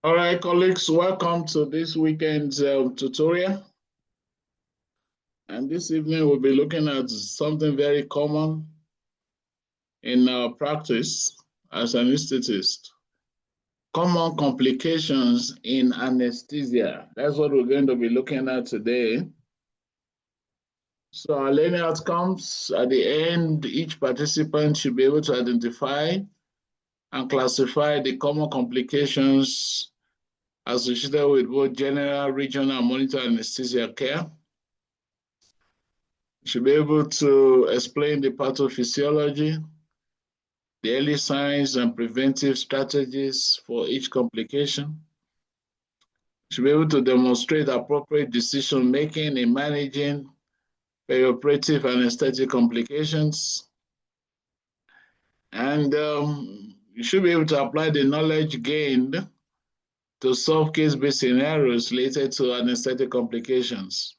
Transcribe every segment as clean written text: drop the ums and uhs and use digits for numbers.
All right, colleagues, welcome to this weekend's tutorial. And this evening we'll be looking at something very common in our practice as anesthetist. Common complications in anesthesia. That's what we're going to be looking at today. So our learning outcomes, at the end, each participant should be able to identify and classify the common complications associated with both general, regional, and monitor anesthesia care. You should be able to explain the pathophysiology, the early signs and preventive strategies for each complication. You should be able to demonstrate appropriate decision-making in managing perioperative anesthetic complications. And you should be able to apply the knowledge gained to solve case-based scenarios related to anesthetic complications.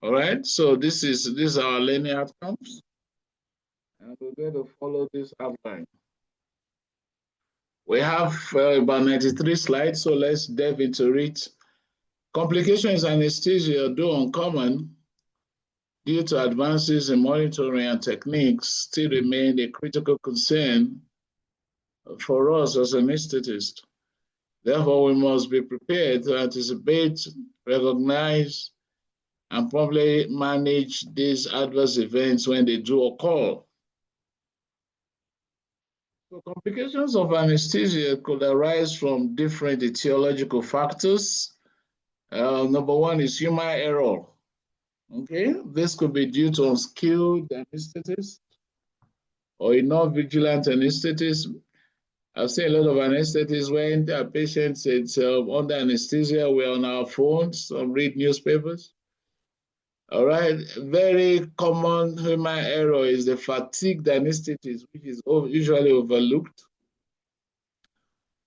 All right, so these are our learning outcomes. And we're going to follow this outline. We have about 93 slides, so let's delve into it. Complications in anesthesia, though uncommon, due to advances in monitoring and techniques, still remain a critical concern for us as anesthetists. Therefore, we must be prepared to anticipate, recognize, and promptly manage these adverse events when they do occur. So complications of anesthesia could arise from different etiological factors. Number one is human error. Okay, this could be due to unskilled anesthetist or a non-vigilant anesthetist. I've seen a lot of anesthetists when their patients under anesthesia, we're on our phones or read newspapers. All right, very common human error is the fatigued anesthetist, which is usually overlooked,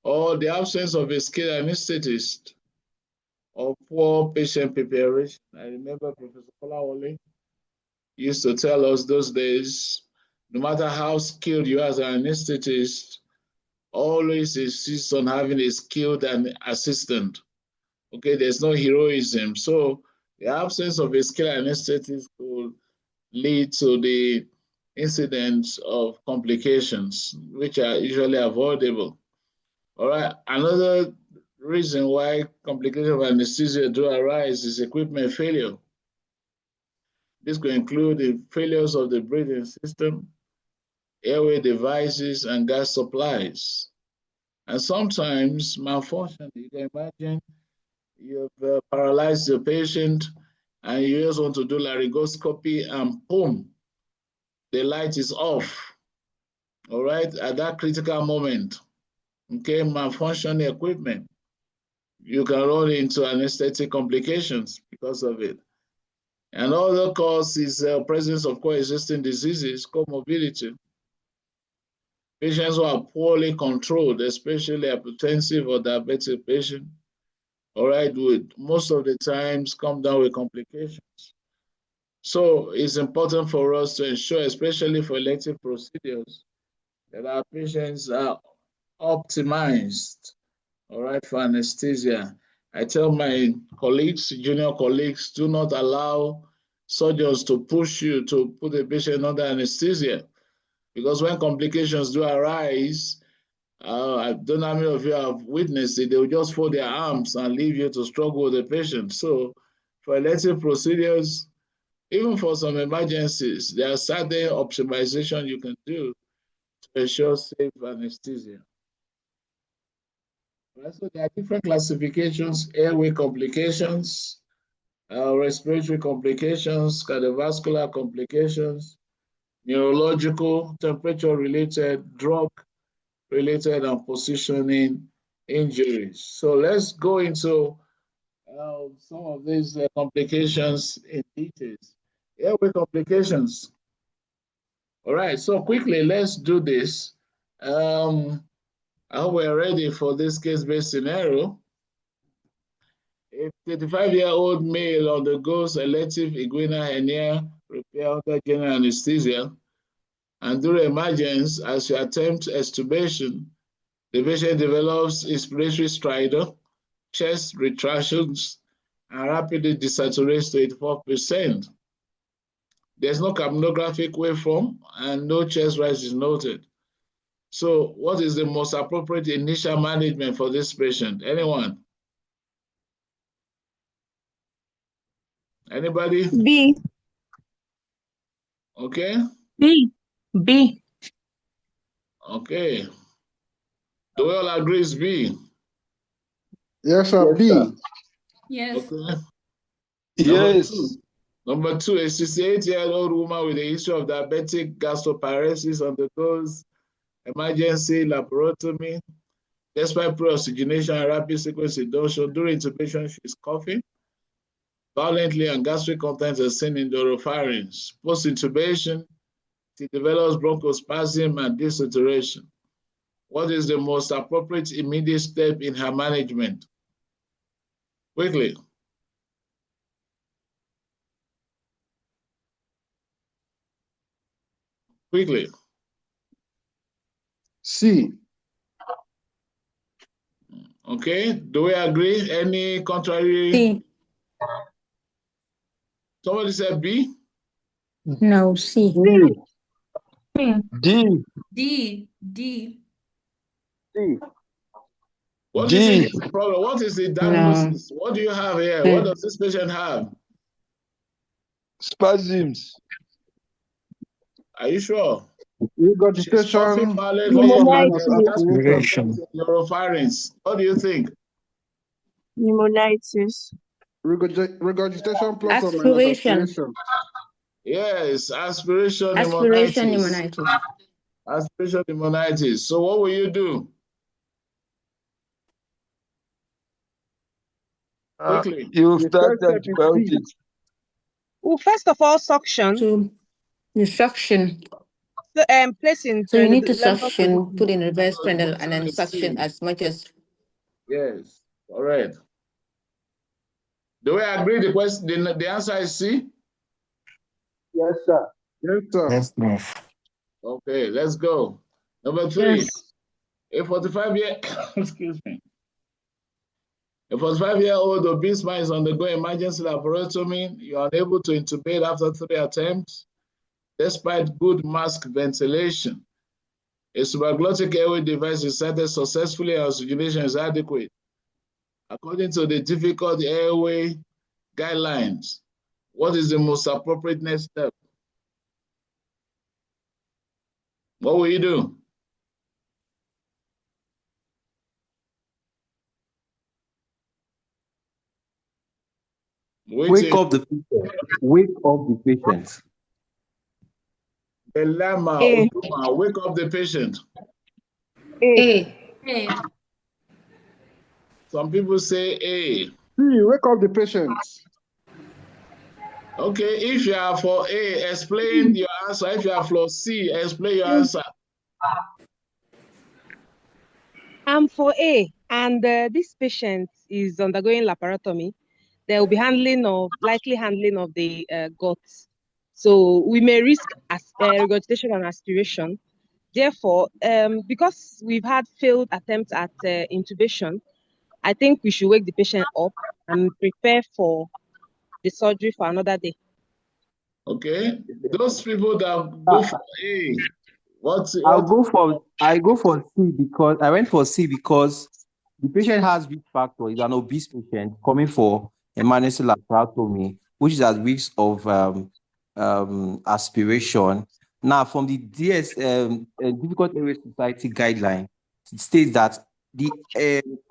or the absence of a skilled anesthetist, or poor patient preparation. I remember Professor Kolawole used to tell us those days, no matter how skilled you are as an anesthetist, always insist on having a skilled assistant. Okay, there's no heroism. So the absence of a skilled anesthetist could lead to the incidence of complications, which are usually avoidable. All right, another reason why complications of anesthesia do arise is equipment failure. This could include the failures of the breathing system, airway devices, and gas supplies. And sometimes malfunction. You can imagine you've paralyzed the patient and you just want to do laryngoscopy and boom, the light is off. All right, at that critical moment, okay, malfunctioning equipment, you can run into anesthetic complications because of it. Another cause is presence of coexisting diseases, comorbidity. Patients who are poorly controlled, especially hypertensive or diabetic patients, all right, would most of the times come down with complications. So it's important for us to ensure, especially for elective procedures, that our patients are optimized, all right, for anesthesia. I tell my colleagues, junior colleagues, do not allow surgeons to push you to put a patient under anesthesia, because when complications do arise, I don't know how many of you have witnessed it, they will just fold their arms and leave you to struggle with the patient. So for elective procedures, even for some emergencies, there are certain optimization you can do to ensure safe anesthesia. Right, so there are different classifications: airway complications, respiratory complications, cardiovascular complications, neurological, temperature-related, drug-related, and positioning injuries. So let's go into some of these complications in details. Airway complications. All right, so quickly, let's do this. I hope we're ready for this case-based scenario. A 35-year-old male undergoes elective inguinal hernia repair under general anesthesia, and during emergence, as you attempt extubation, The patient develops inspiratory stridor, chest retractions, and rapidly desaturates to 84%. There's no capnographic waveform and no chest rise is noted. So what is the most appropriate initial management for this patient? Anyone? Anybody? B. Okay. B. B. Okay. Do we all agree it's B? Yes, sir. Yes, B. sir. Yes. Okay. Yes. Number two, a 68-year-old woman with a history of diabetic gastroparesis undergoes emergency laparotomy. Despite pre-oxygenation and rapid sequence induction, during intubation, she is coughing violently and gastric contents are seen in the oropharynx. Post-intubation, she develops bronchospasm and desaturation. What is the most appropriate immediate step in her management? Quickly. Quickly. C. Okay, do we agree? Any contrary? C. Somebody said B? No, C. D. D. D. D. D. D. What D. is the problem? What is the diagnosis? What do you have here? What does this patient have? Spasms. Are you sure? Regurgitation. Pneumonitis. Neuropharynx. What do you think? Pneumonitis. Regurgitation plus or minus Aspiration. aspiration. Yes, aspiration Aspiration pneumonitis. pneumonitis. Aspiration pneumonitis. So what will you do? Quickly. You start antibiotics. Well, first of all, suction. So, the suction. Placing. So you need to suction, put in reverse prenal, and then suction C. as much as. Yes, all right. Do we agree the question? The answer is C? Yes, sir. Yes, sir. Yes, no. Okay, let's go. Number three. Yes. A 45-year, excuse me. A 45-year-old obese man is undergoing emergency laparotomy. You are unable to intubate after 3 attempts, despite good mask ventilation. A supraglottic airway device is inserted successfully and oxygenation is adequate. According to the difficult airway guidelines, what is the most appropriate next step? What will you do? Wake up the patient. Wake up the patient. Wake up the patient. A. Some people say A. C. Wake up the patient. Okay, if you are for A, explain your answer. If you are for C, explain your answer. I'm for A, and this patient is undergoing laparotomy. There will be likely handling of the guts. So we may risk regurgitation and aspiration. Therefore, because we've had failed attempts at intubation, I think we should wake the patient up and prepare for the surgery for another day. Okay, those people that go for A, I go for C because I went for C because the patient has risk factor. He's an obese patient coming for emergency laparotomy, which is at risk of aspiration. Now, from the Difficult Airway Society guideline, it states that the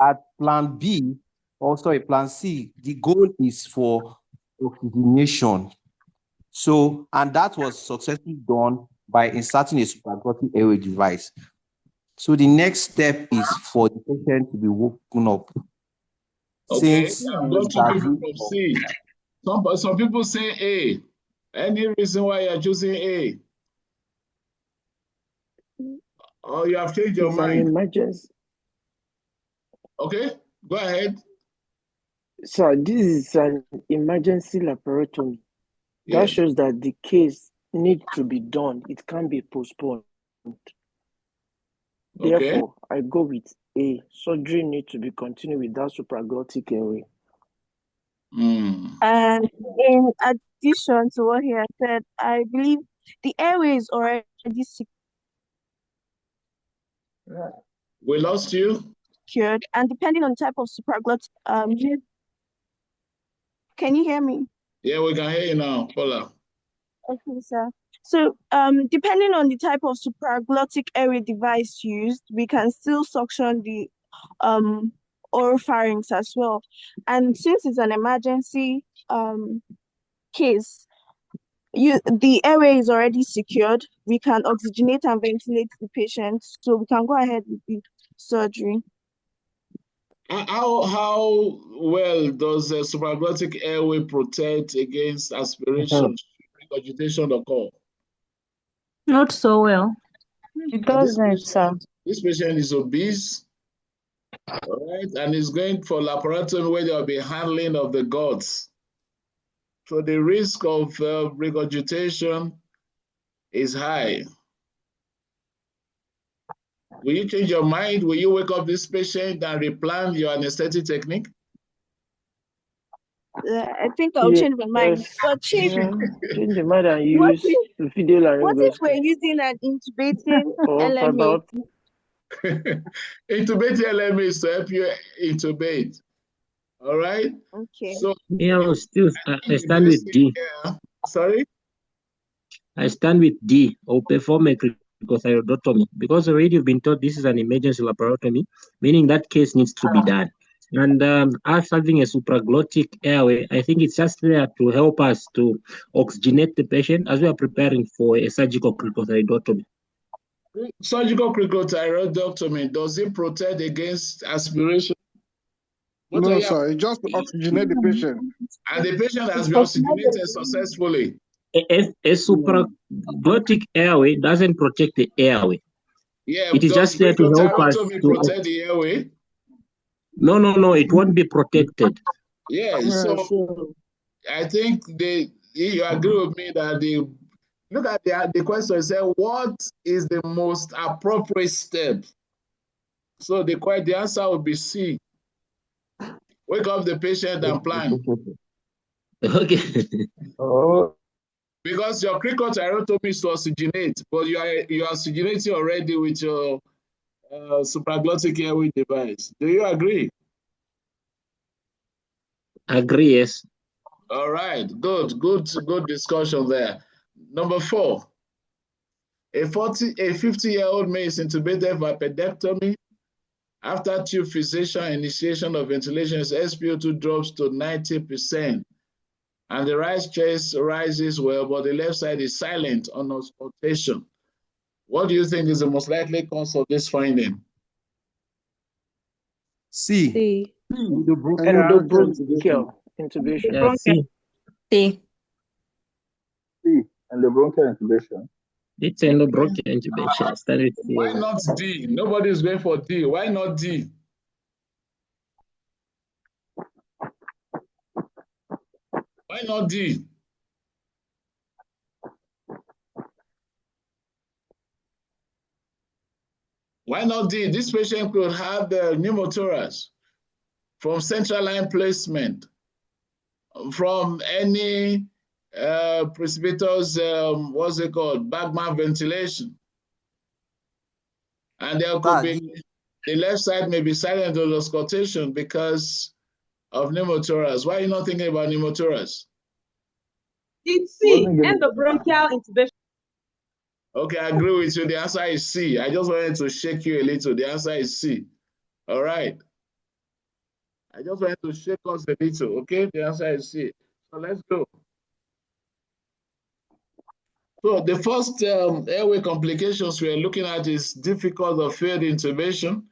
at Plan B, also a Plan C, the goal is for oxygenation. So, and that was successfully done by inserting a supraglottic airway device. So the next step is for the patient to be woken up. Okay, Since go to people from C. Some people say A. Any reason why you're choosing A? Or you have changed your mind? An emergency. Okay, go ahead. So this is an emergency laparotomy. That Yes. shows that the case needs to be done. It can't be postponed. Okay. Therefore, I go with A. Surgery need to be continued without supraglottic airway. And in addition to what he has said, I believe the airway is already We lost you. secured, and depending on the type of supraglottic, can you hear me? Yeah, we can hear you now, Paula. Okay, sir. So, depending on the type of supraglottic airway device used, we can still suction the oropharynx as well. And since it's an emergency case, the airway is already secured. We can oxygenate and ventilate the patient, so we can go ahead with the surgery. How well does the supraglottic airway protect against aspiration, regurgitation occur? Not so well. It doesn't, sir. This patient is obese, all right, and is going for laparotomy where there will be handling of the guts. So the risk of regurgitation is high. Will you change your mind? Will you wake up this patient and replan your anesthetic technique? I think I'll change my mind. But Chief, change the mind and use video what if we're using an intubating LMA? Intubating LMA is to help you intubate. All right? Okay. So yeah, I stand with D. Sorry? I stand with D or perform a cricothyroidotomy because already you've been told this is an emergency laparotomy, meaning that case needs to be done. And us having a supraglottic airway, I think it's just there to help us to oxygenate the patient as we are preparing for a surgical cricothyroidotomy. Surgical cricothyroidotomy, does it protect against aspiration? No, sir. It just oxygenate the patient. And the patient has been oxygenated successfully. A supraglottic airway doesn't protect the airway. Yeah, it is just there to help us to protect the airway. No, it won't be protected. Yeah, so I think you agree with me that look at the question, say what is the most appropriate step? So the answer would be C. Wake up the patient and plan. Okay. Because your cricothyrotomy is to oxygenate, but you are oxygenating already with your supraglottic airway device. Do you agree? Agree, yes. All right, good discussion there. Number 4, a 50-year-old male is intubated for appendectomy. After tube fixation, initiation of ventilation, his SpO2 drops to 90%. And the right chest rises well, but the left side is silent on auscultation. What do you think is the most likely cause of this finding? C. Endobronchial intubation. Yeah, C. Endobronchial intubation. It's endobronchial intubation. Why not D? Nobody is going for D. Why not D? Why not D? Why not D? This patient could have the pneumothorax from central line placement, from any precipitous, what's it called, Bagman ventilation. And there could be, the left side may be silent on auscultation because of pneumothorax. Why are you not thinking about pneumothorax? It's C, endobronchial intubation. Okay, I agree with you. The answer is C. I just wanted to shake you a little. The answer is C. All right. I just wanted to shake us a little. Okay, the answer is C. So let's go. So the first airway complications we are looking at is difficult or failed intubation.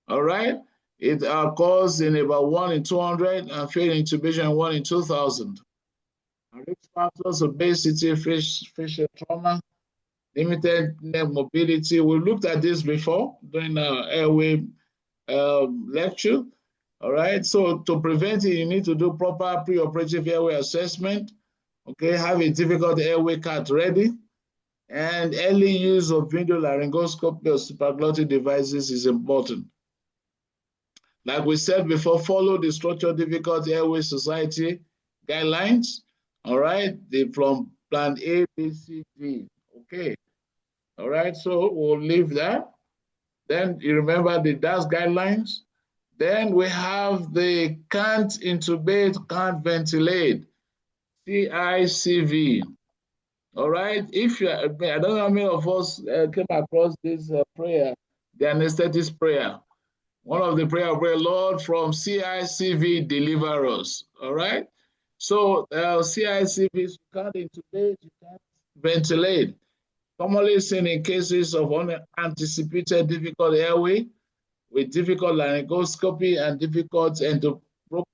All right. It occurs in about 1 in 200 and failed intubation 1 in 2,000. Risk factors: obesity, facial trauma, limited neck mobility. We looked at this before during our airway lecture. All right. So to prevent it, you need to do proper preoperative airway assessment. Okay. Have a difficult airway cart ready. And early use of video laryngoscopy or supraglottic devices is important. Like we said before, follow the Structural Difficult Airway Society guidelines, all right? From plan A, B, C, D, okay? All right, so we'll leave that. Then you remember the DAS guidelines. Then we have the can't intubate, can't ventilate, CICV. All right, if you, I don't know how many of us came across this prayer, the anesthetist prayer. One of the prayer, Lord, from CICV, deliver us. All right, so CICV, you can't intubate, you can't ventilate. Commonly seen in cases of unanticipated difficult airway with difficult laryngoscopy and difficult endotracheal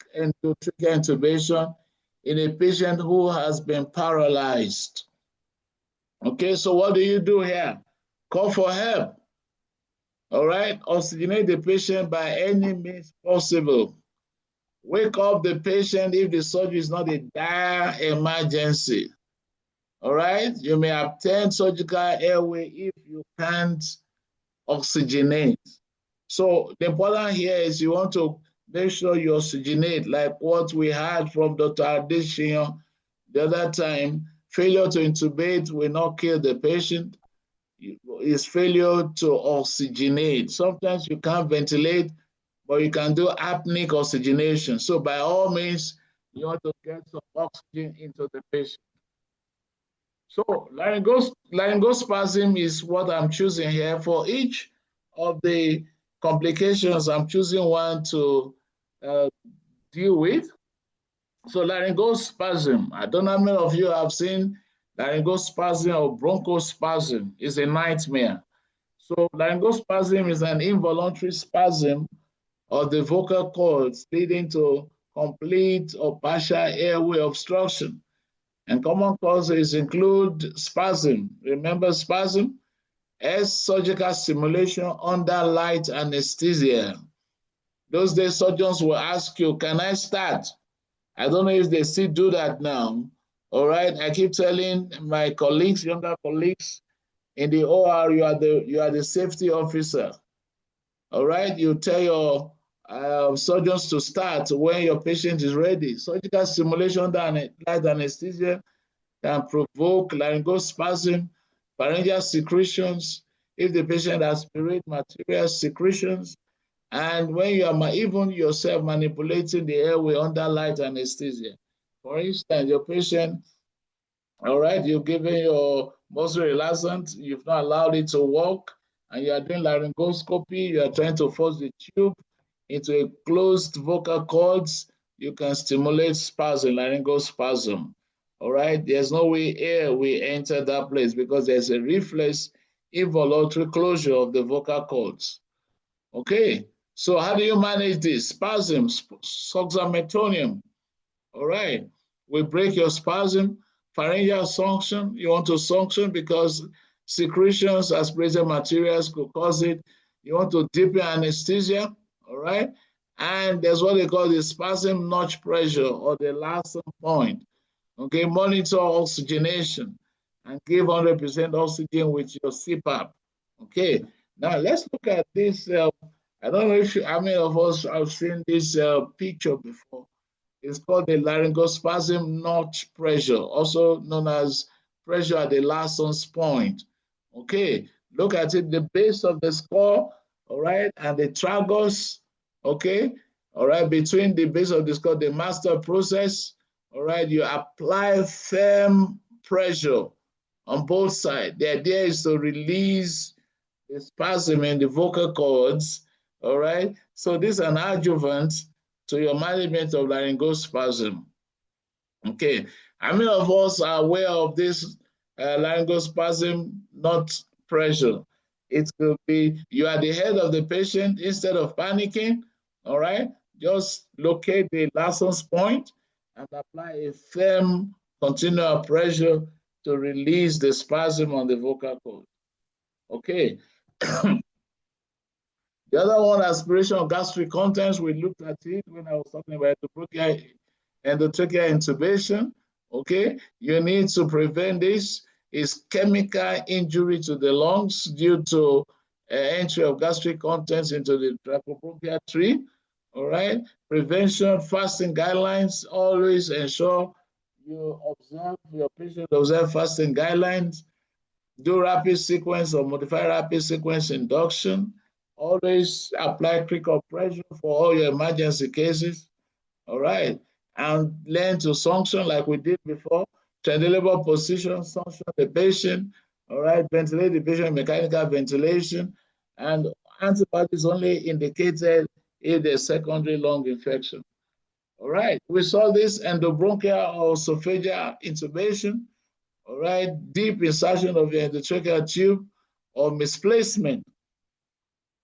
intubation in a patient who has been paralyzed. Okay, so what do you do here? Call for help. All right, oxygenate the patient by any means possible. Wake up the patient if the surgery is not a dire emergency. All right, you may obtain surgical airway if you can't oxygenate. So the important here is you want to make sure you oxygenate, like what we had from Dr. Adesina the other time. Failure to intubate will not kill the patient. It's failure to oxygenate. Sometimes you can't ventilate, but you can do apneic oxygenation. So by all means, you want to get some oxygen into the patient. So laryngospasm is what I'm choosing here. For each of the complications, I'm choosing one to deal with. So laryngospasm, I don't know how many of you have seen laryngospasm or bronchospasm. It's a nightmare. So laryngospasm is an involuntary spasm of the vocal cords leading to complete or partial airway obstruction. And common causes include spasm. Remember spasm? Surgical stimulation under light anesthesia. Those days, surgeons will ask you, can I start? I don't know if they still do that now. All right, I keep telling my colleagues, younger colleagues, in the OR, you are the safety officer. All right, you tell your surgeons to start when your patient is ready. Surgical stimulation under light anesthesia can provoke laryngospasm, pharyngeal secretions, if the patient aspirates material secretions, and when you are even yourself manipulating the airway under light anesthesia. For instance, your patient, all right, you've given your muscle relaxant, you've not allowed it to walk, and you are doing laryngoscopy, you are trying to force the tube into a closed vocal cords, you can stimulate spasm, laryngospasm. All right, there's no way air will enter that place because there's a reflex involuntary closure of the vocal cords. Okay, so how do you manage this? Spasm, succinylmetonium. All right, we break your spasm. Pharyngeal suction, you want to suction because secretions, aspirated materials could cause it. You want to deepen anesthesia, all right? And there's what they call the spasm notch pressure or the last point. Okay, monitor oxygenation and give 100% oxygen with your CPAP. Okay, now let's look at this. I don't know how many of us have seen this picture before. It's called the laryngospasm notch pressure, also known as pressure at the Larson's point. Okay, look at it, the base of the skull, all right, and the tragus, okay, all right, between the base of the skull, the master process, all right, you apply firm pressure on both sides. The idea is to release the spasm in the vocal cords, all right? So this is an adjuvant to your management of laryngospasm. Okay, how many of us are aware of this laryngospasm not pressure? It could be you are the head of the patient. Instead of panicking, all right, just locate the Larson's point and apply a firm continual pressure to release the spasm on the vocal cord. Okay. The other one, aspiration of gastric contents, we looked at it when I was talking about endotracheal intubation. Okay, you need to prevent this. is chemical injury to the lungs due to entry of gastric contents into the trachobronchial tree. All right. Prevention, fasting guidelines, always ensure you observe, your patient observe fasting guidelines. Do rapid sequence or modify rapid sequence induction. Always apply critical pressure for all your emergency cases. All right. And learn to suction like we did before. Triangular position, suction the patient. All right. Ventilate the patient, mechanical ventilation. And antibiotics only indicated if there's secondary lung infection. All right. We saw this endobronchial or esophageal intubation. All right, deep insertion of the endotracheal tube or misplacement.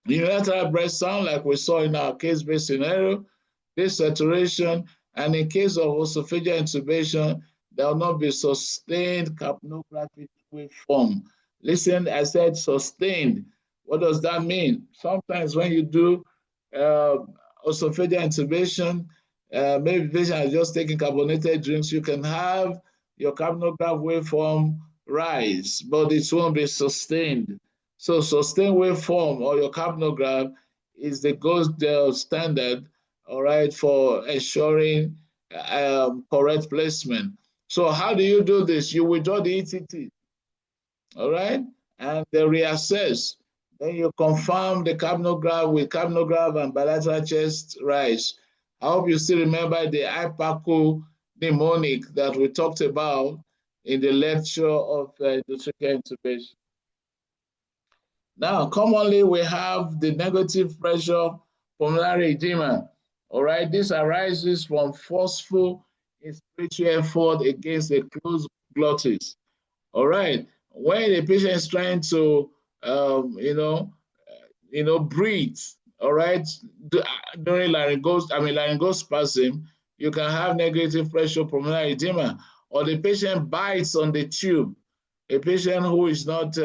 Unilateral breath sound, like we saw in our case-based scenario, desaturation, and in case of esophageal intubation, there will not be sustained capnographic waveform. Listen, I said sustained. What does that mean? Sometimes when you do esophageal intubation, maybe the patient has just taken carbonated drinks, you can have your capnograph waveform rise, but it won't be sustained. So sustained waveform or your capnograph is the gold standard, all right, for ensuring correct placement. So how do you do this? You withdraw the ETT, all right, and they reassess. Then you confirm the capnograph with capnograph and bilateral chest rise. I hope you still remember the hyperco mnemonic that we talked about in the lecture of endotracheal intubation. Now, commonly we have the negative pressure pulmonary edema. All right, this arises from forceful inspiratory effort against a closed glottis. All right, when the patient is trying to, breathe, all right, during laryngospasm, you can have negative pressure pulmonary edema, or the patient bites on the tube. A patient who is not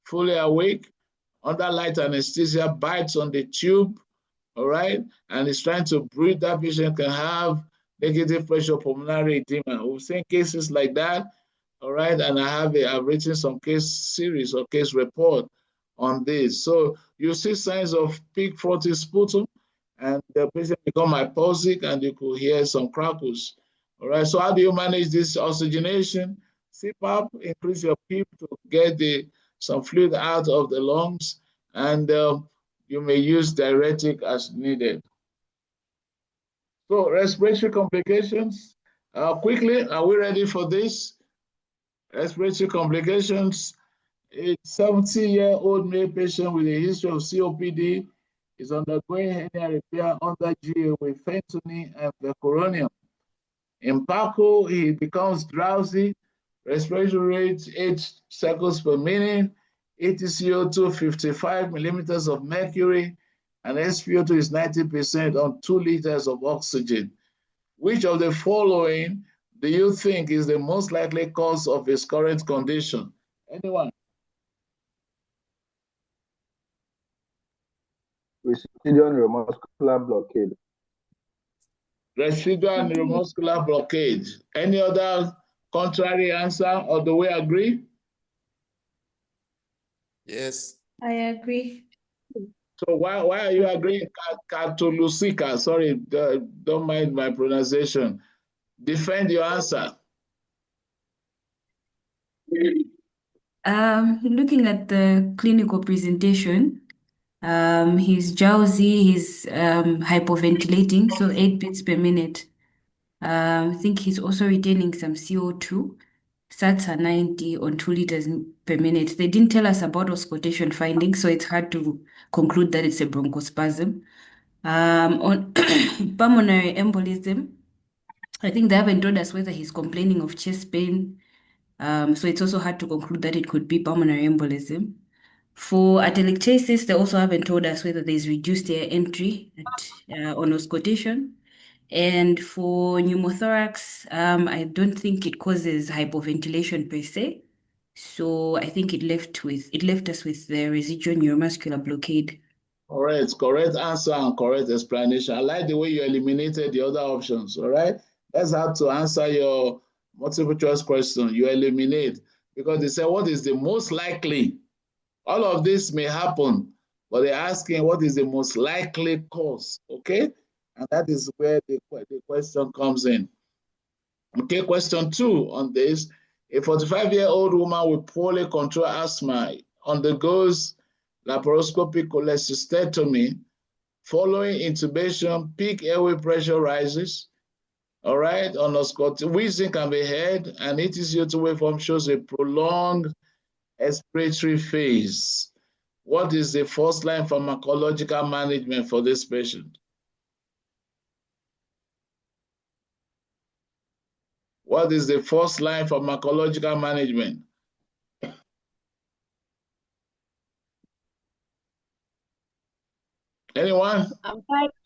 fully awake, under light anesthesia, bites on the tube, all right, and is trying to breathe, that patient can have negative pressure pulmonary edema. We've seen cases like that, all right, and I've written some case series or case report on this. So you see signs of peak frothy sputum, and the patient become hypoxic, and you could hear some crackles. All right, so how do you manage this oxygenation? CPAP, increase your PEEP to get some fluid out of the lungs, and you may use diuretic as needed. So respiratory complications, quickly, are we ready for this? Respiratory complications, a 70-year-old male patient with a history of COPD is undergoing hernia repair under GA with fentanyl and vecuronium. In PACO, he becomes drowsy, respiratory rate 8 cycles per minute, ATCO2 55 millimeters of mercury, and SpO2 is 90% on 2 liters of oxygen. Which of the following do you think is the most likely cause of his current condition? Anyone? Residual neuromuscular blockade. Residual neuromuscular blockade. Any other contrary answer, or do we agree? Yes. I agree. So why are you agreeing? Catolusica, sorry, don't mind my pronunciation. Defend your answer. Looking at the clinical presentation, he's drowsy, he's hyperventilating, so 8 beats per minute. I think he's also retaining some CO2. SATs are 90 on 2 liters per minute. They didn't tell us about auscultation findings, so it's hard to conclude that it's a bronchospasm. On pulmonary embolism, I think they haven't told us whether he's complaining of chest pain. So it's also hard to conclude that it could be pulmonary embolism. For atelectasis, they also haven't told us whether there's reduced air entry on auscultation. And for pneumothorax, I don't think it causes hypoventilation per se. So I think it left us with the residual neuromuscular blockade. All right, correct answer and correct explanation. I like the way you eliminated the other options. All right, that's how to answer your multiple choice question. You eliminate, because they say, what is the most likely? All of this may happen, but they're asking what is the most likely cause, okay? And that is where the question comes in. Okay, question 2 on this. A 45-year-old woman with poorly controlled asthma undergoes laparoscopic cholecystectomy. Following intubation, peak airway pressure rises. All right, wheezing can be heard, and ETCO2 waveform shows a prolonged expiratory phase. What is the first line pharmacological management for this patient? What is the first line pharmacological management? Anyone?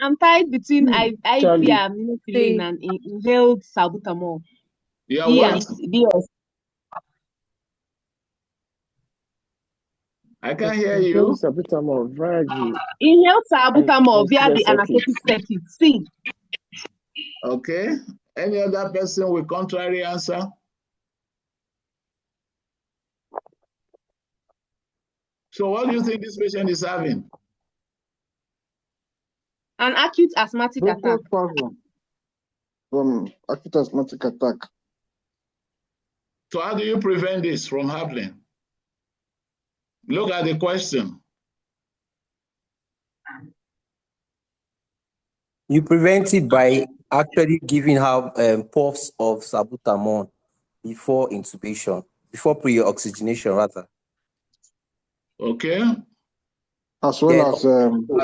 I'm tied between IV aminophylline and inhaled salbutamol. You are what? I can't hear you. Inhaled salbutamol via the inhaled salbutamol via the anaesthetic circuit. C. Okay. Any other person with contrary answer? So what do you think this patient is having? An acute asthmatic attack. From acute asthmatic attack. So how do you prevent this from happening? Look at the question. You prevent it by actually giving her puffs of salbutamol before intubation, before pre-oxygenation rather. Okay. As well as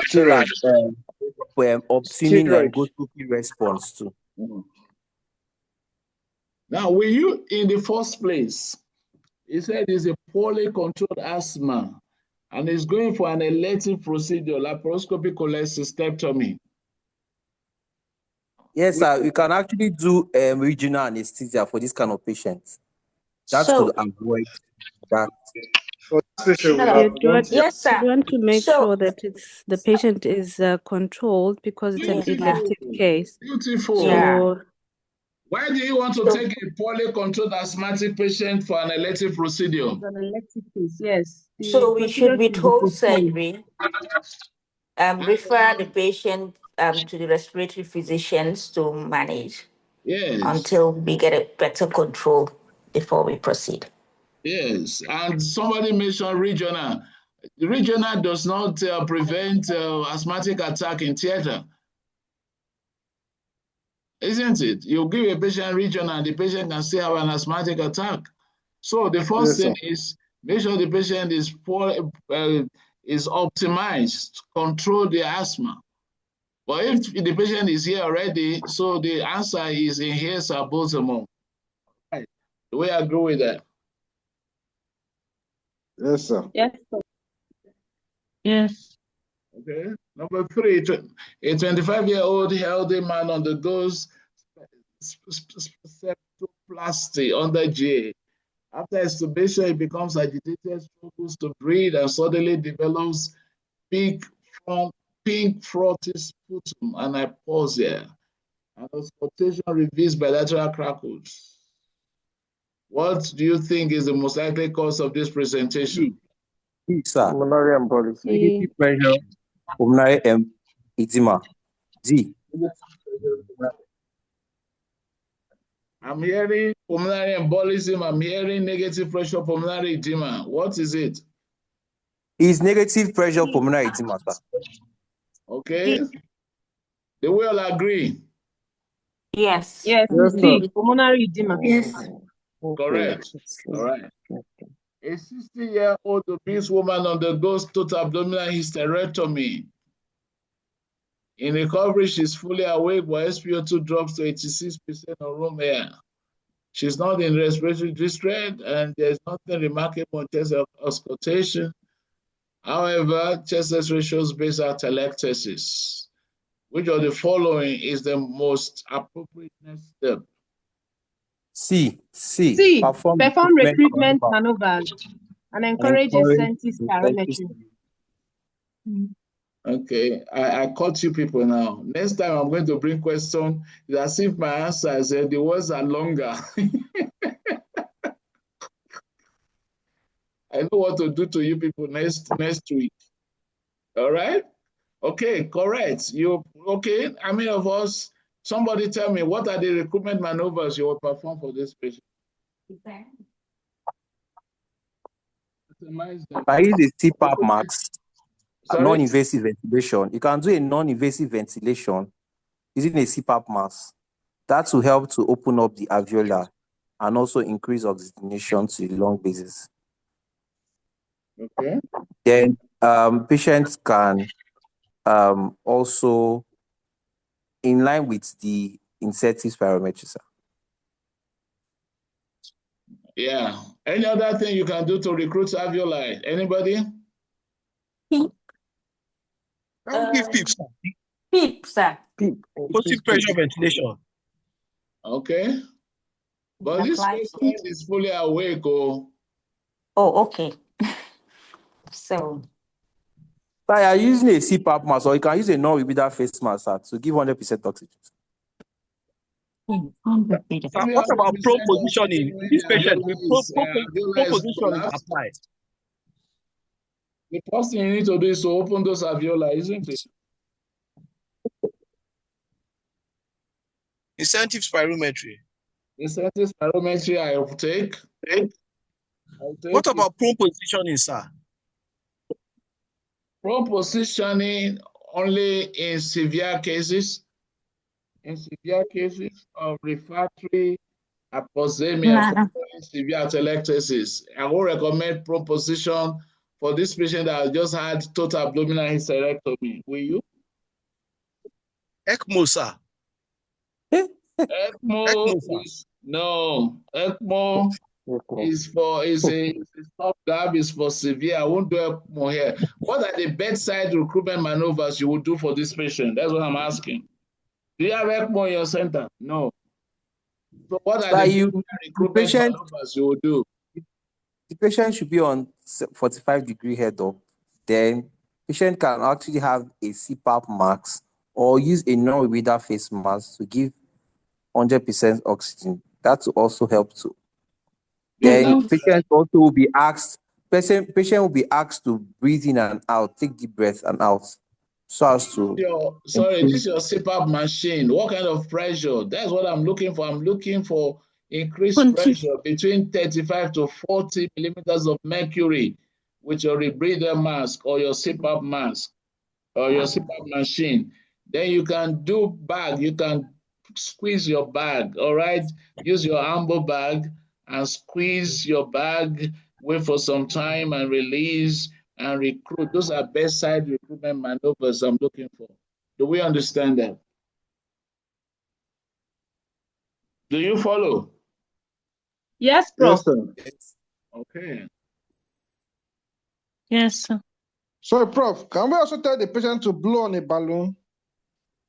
steroids. Obtaining endoscopy response too. Now, will you, in the first place, he said it's a poorly controlled asthma and is going for an elective procedure, laparoscopic cholecystectomy. Yes, sir. We can actually do regional anesthesia for this kind of patients. That could avoid that. Yes, sir. We want to make sure that the patient is controlled because it's an elective case. Beautiful. So, why do you want to take a poorly controlled asthmatic patient for an elective procedure? An elective case, yes. So we should withhold surgery, refer the patient to the respiratory physicians to manage until we get a better control before we proceed. Yes, and somebody mentioned regional. The regional does not prevent asthmatic attack in theater. Isn't it? You give a patient regional and the patient can still have an asthmatic attack. So the first thing is make sure the patient is optimized, control the asthma. But if the patient is here already, so the answer is inhaled salbutamol. Right. Do we agree with that? Yes, sir. Yes, sir. Yes. Okay. Number 3, a 25-year-old healthy man undergoes septoplasty under GA. After extubation, he becomes agitated, struggles to breathe, and suddenly develops pink frothy sputum and hypoxia. And auscultation reveals bilateral crackles. What do you think is the most likely cause of this presentation? Sir. Pulmonary embolism. Negative pressure, pulmonary edema. D. I'm hearing pulmonary embolism. I'm hearing negative pressure pulmonary edema. What is it? Is negative pressure pulmonary edema, sir. Okay. They will agree. Yes. Yes, D. Pulmonary edema. Yes. Correct. All right. A 60-year-old obese woman undergoes total abdominal hysterectomy. In recovery, she's fully awake, but SpO2 drops to 86% on room air. She's not in respiratory distress, and there's nothing remarkable in chest auscultation. However, chest X-ray shows basal atelectasis. Which of the following is the most appropriate next step? C. Perform recruitment maneuvers and encourage incentive spirometry. Okay, I caught you people now. Next time I'm going to bring question. It's as if my answers the words are longer. I know what to do to you people next week. All right? Okay, correct. Okay? How many of us, somebody tell me, what are the recruitment maneuvers you will perform for this patient? I use a CPAP max, Sorry? non-invasive ventilation. You can do a non-invasive ventilation using a CPAP mask. That will help to open up the alveolar and also increase oxygenation to the lung bases. Okay. Then patients can also, in line with the incentive spirometry, sir. Yeah. Any other thing you can do to recruit alveoli? Anybody? Can we give PEEP, sir? PEEP, sir. PEEP. Positive pressure ventilation. Okay. But this patient is fully awake. Oh, okay. So You're using a CPAP mask, or you can use a non-rebreather face mask, sir, to give 100% oxygen. Sir, what about prone positioning? This patient, prone position is applied. The first thing you need to do is to open those alveoli, isn't it? Incentive spirometry. Incentive spirometry, I will take. What about prone positioning, sir? Prone positioning only in severe cases. In severe cases of refractory hypoxemia, severe atelectasis, I will recommend prone position for this patient that has just had total abdominal hysterectomy. Will you? ECMO, sir. ECMO is no. ECMO is a stopgap, is for severe. I won't do ECMO here. What are the bedside recruitment maneuvers you will do for this patient? That's what I'm asking. Do you have ECMO in your center? No. So what are the recruitment maneuvers you will do? The patient should be on 45-degree head up. Then patient can actually have a CPAP mask or use a non-rebreather face mask to give 100% oxygen. That will also help too. Then patient also will be asked, patient will be asked to breathe in and out, take deep breath and out. So as to this is your CPAP machine. What kind of pressure? That's what I'm looking for. I'm looking for increased pressure between 35 to 40 millimeters of mercury with your rebreather mask or your CPAP mask or your CPAP machine. Then you can do bag. You can squeeze your bag, all right? Use your amber bag and squeeze your bag, wait for some time and release and recruit. Those are bedside recruitment maneuvers I'm looking for. Do we understand that? Do you follow? Yes, Prof. Yes, sir. Okay. Yes, sir. So, Prof, can we also tell the patient to blow on a balloon?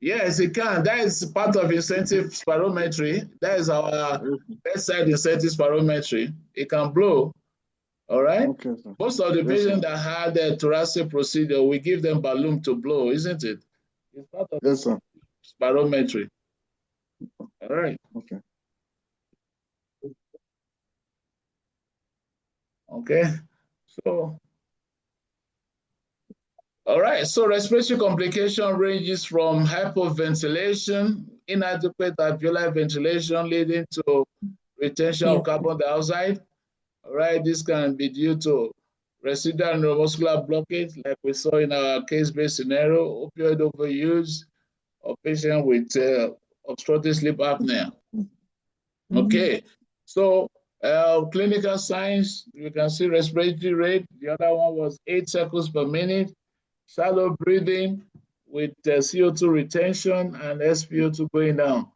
Yes, it can. That is part of incentive spirometry. That is our bedside incentive spirometry. It can blow. All right. Okay, sir. Most of the patients that had a thoracic procedure, we give them balloon to blow, isn't it? It's part of spirometry. All right. Okay. Okay. So, all right. So respiratory complication ranges from hypoventilation, inadequate alveolar ventilation leading to retention of carbon dioxide. All right. This can be due to residual neuromuscular blockage, like we saw in our case-based scenario, opioid overuse, or patient with obstructive sleep apnea. Okay, so clinical signs, you can see respiratory rate. The other one was 8 cycles per minute, shallow breathing with CO2 retention and SpO2 going down.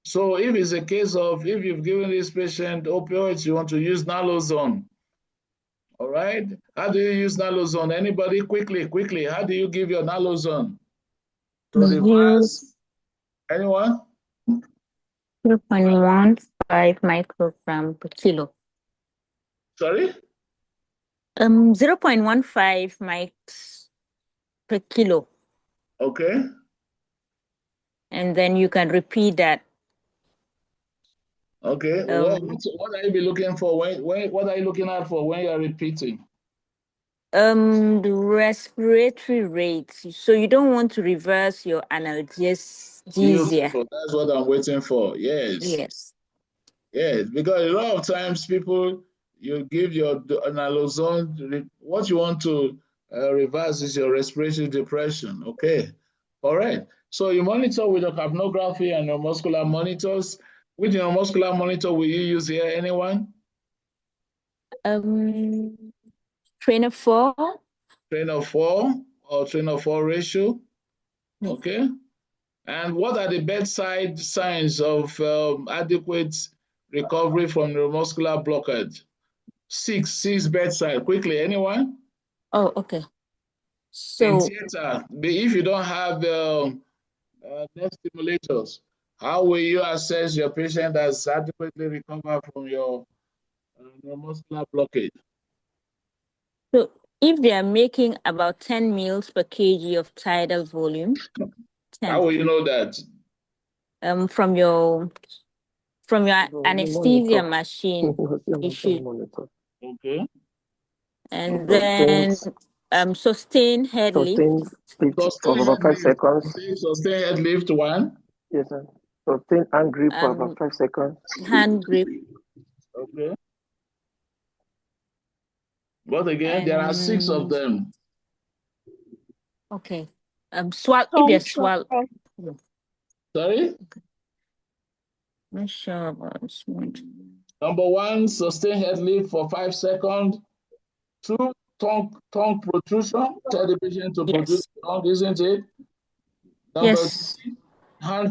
So if it's a case of, if you've given this patient opioids, you want to use naloxone. All right, how do you use naloxone? Anybody, quickly, how do you give your naloxone? To reverse, anyone? 0.15 microgram per kilo. Sorry? 0.15 mics per kilo. Okay. And then you can repeat that. Okay. What are you be looking for what are you looking at for when you're repeating? The respiratory rate. So you don't want to reverse your analgesia. Beautiful. That's what I'm waiting for. Yes. Yes. Yes, because a lot of times people, you give your naloxone, what you want to reverse is your respiratory depression. Okay, all right. So you monitor with your capnography and neuromuscular monitors. Which neuromuscular monitor will you use here? Anyone? Trainer 4. Trainer 4 or trainer 4 ratio. Okay. And what are the bedside signs of adequate recovery from neuromuscular blockage? Six bedside. Quickly, anyone? Oh, okay. So in theater, if you don't have nerve stimulators, how will you assess your patient has adequately recovered from your neuromuscular blockage? So if they are making about 10 mils per kg of tidal volume, 10. How will you know that? From your anesthesia machine, you should. Okay. And then sustain head lift. Sustain for about 5 seconds. Sustain head lift 1. Yes, sir. Sustain hand grip for about 5 seconds. Hand grip. Okay. But again, there are 6 of them. Okay. Swallow. If they swallow. Sorry? Not sure about this one. Number 1, sustain head lift for 5 seconds. 2, tongue protrusion. Tell the patient to produce tongue, isn't it? Number 3,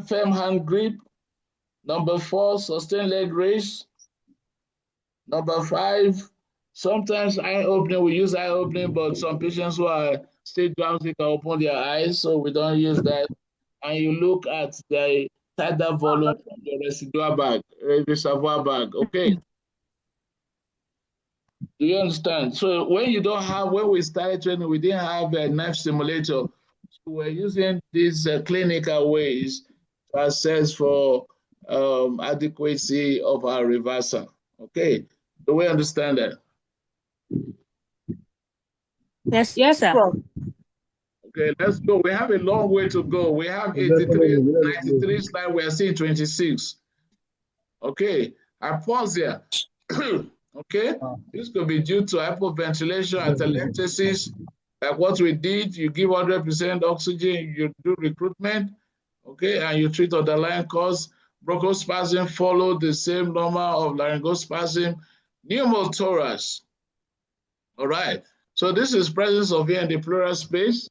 firm hand grip. Number 4, sustain leg raise. Number 5, sometimes eye opening. We use eye opening, but some patients who are still drowsy can open their eyes, so we don't use that. And you look at the tidal volume from the residual bag, reservoir bag. Okay. Do you understand? So when we started training, we didn't have a nerve stimulator. So we're using these clinical ways to assess for adequacy of our reversal. Okay. Do we understand that? Yes, sir. Okay, let's go. We have a long way to go. We have 93 slides. We are seeing 26. Okay, I pause here. Okay, this could be due to hypoventilation, atelectasis, like what we did. You give 100% oxygen, you do recruitment, okay, and you treat underlying cause. Bronchospasm follow the same normal of laryngospasm. Pneumothorax. All right, so this is presence of air in the pleural space,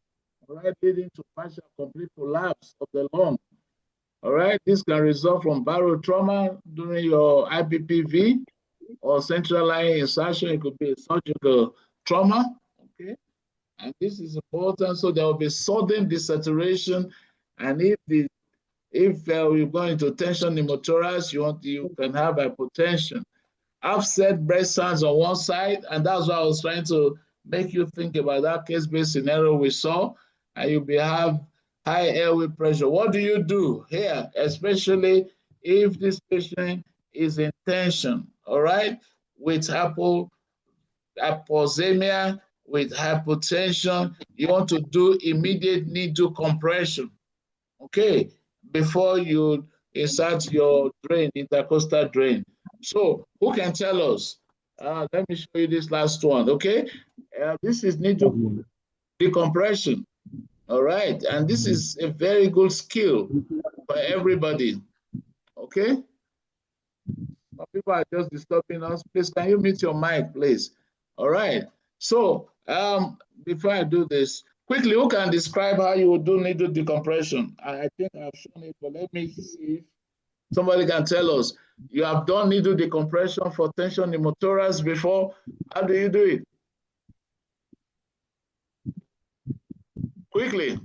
all right, leading to partial complete collapse of the lung. All right, this can result from barotrauma during your IPPV or central line insertion. It could be a surgical trauma, okay? And this is important, so there will be sudden desaturation, and if we go into tension pneumothorax, you can have hypotension. Offset breath sounds on one side, and that's why I was trying to make you think about that case-based scenario we saw, and you'll have high airway pressure. What do you do here, especially if this patient is in tension, all right, with hypoxemia, with hypotension? You want to do immediate needle compression, okay, before you insert your drain, intercostal drain. So who can tell us? Let me show you this last one, okay? This is needle decompression, all right? And this is a very good skill for everybody, okay? Some people are just disturbing us. Please, can you mute your mic, please? All right. So before I do this, quickly, who can describe how you would do needle decompression? I think I've shown it, but let me see if somebody can tell us. You have done needle decompression for tension pneumothorax before. How do you do it? Quickly.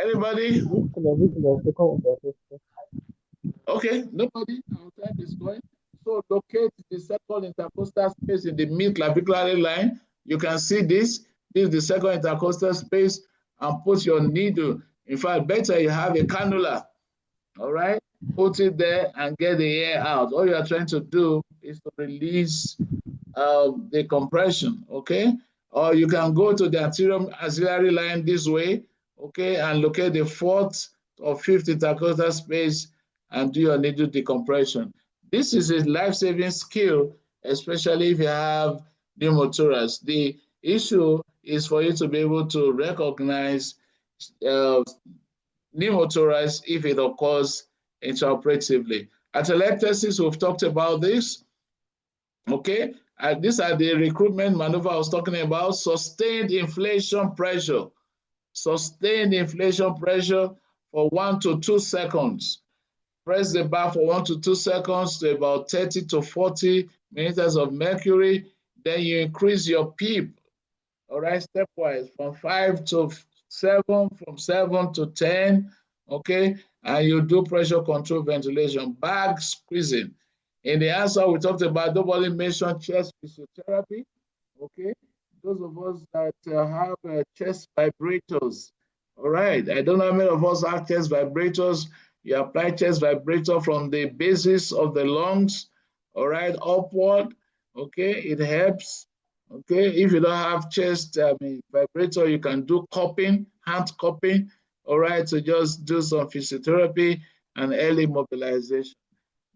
Anybody? Okay, nobody. Our time is going. So locate the second intercostal space in the mid-clavicular line. You can see this. This is the second intercostal space. and put your needle. In fact, better you have a cannula, all right? Put it there and get the air out. All you are trying to do is to release the compression, okay? Or you can go to the anterior axillary line this way, okay, and locate the fourth or fifth intercostal space and do your needle decompression. This is a life-saving skill, especially if you have pneumothorax. The issue is for you to be able to recognize pneumothorax if it occurs intraoperatively. Atelectasis, we've talked about this. Okay, these are the recruitment maneuver I was talking about. Sustained inflation pressure. Sustained inflation pressure for 1 to 2 seconds. Press the bar for 1 to 2 seconds to about 30 to 40 millimeters of mercury. Then you increase your PEEP, all right, stepwise from 5 to 7, from 7 to 10, okay? And you do pressure control ventilation, bag squeezing. In the answer, we talked about nobody mentioned chest physiotherapy, okay? Those of us that have chest vibrators, all right? I don't know how many of us have chest vibrators. You apply chest vibrator from the basis of the lungs, all right, upward, okay? It helps, okay? If you don't have chest vibrator, you can do cupping, hand cupping, all right? So just do some physiotherapy and early mobilization.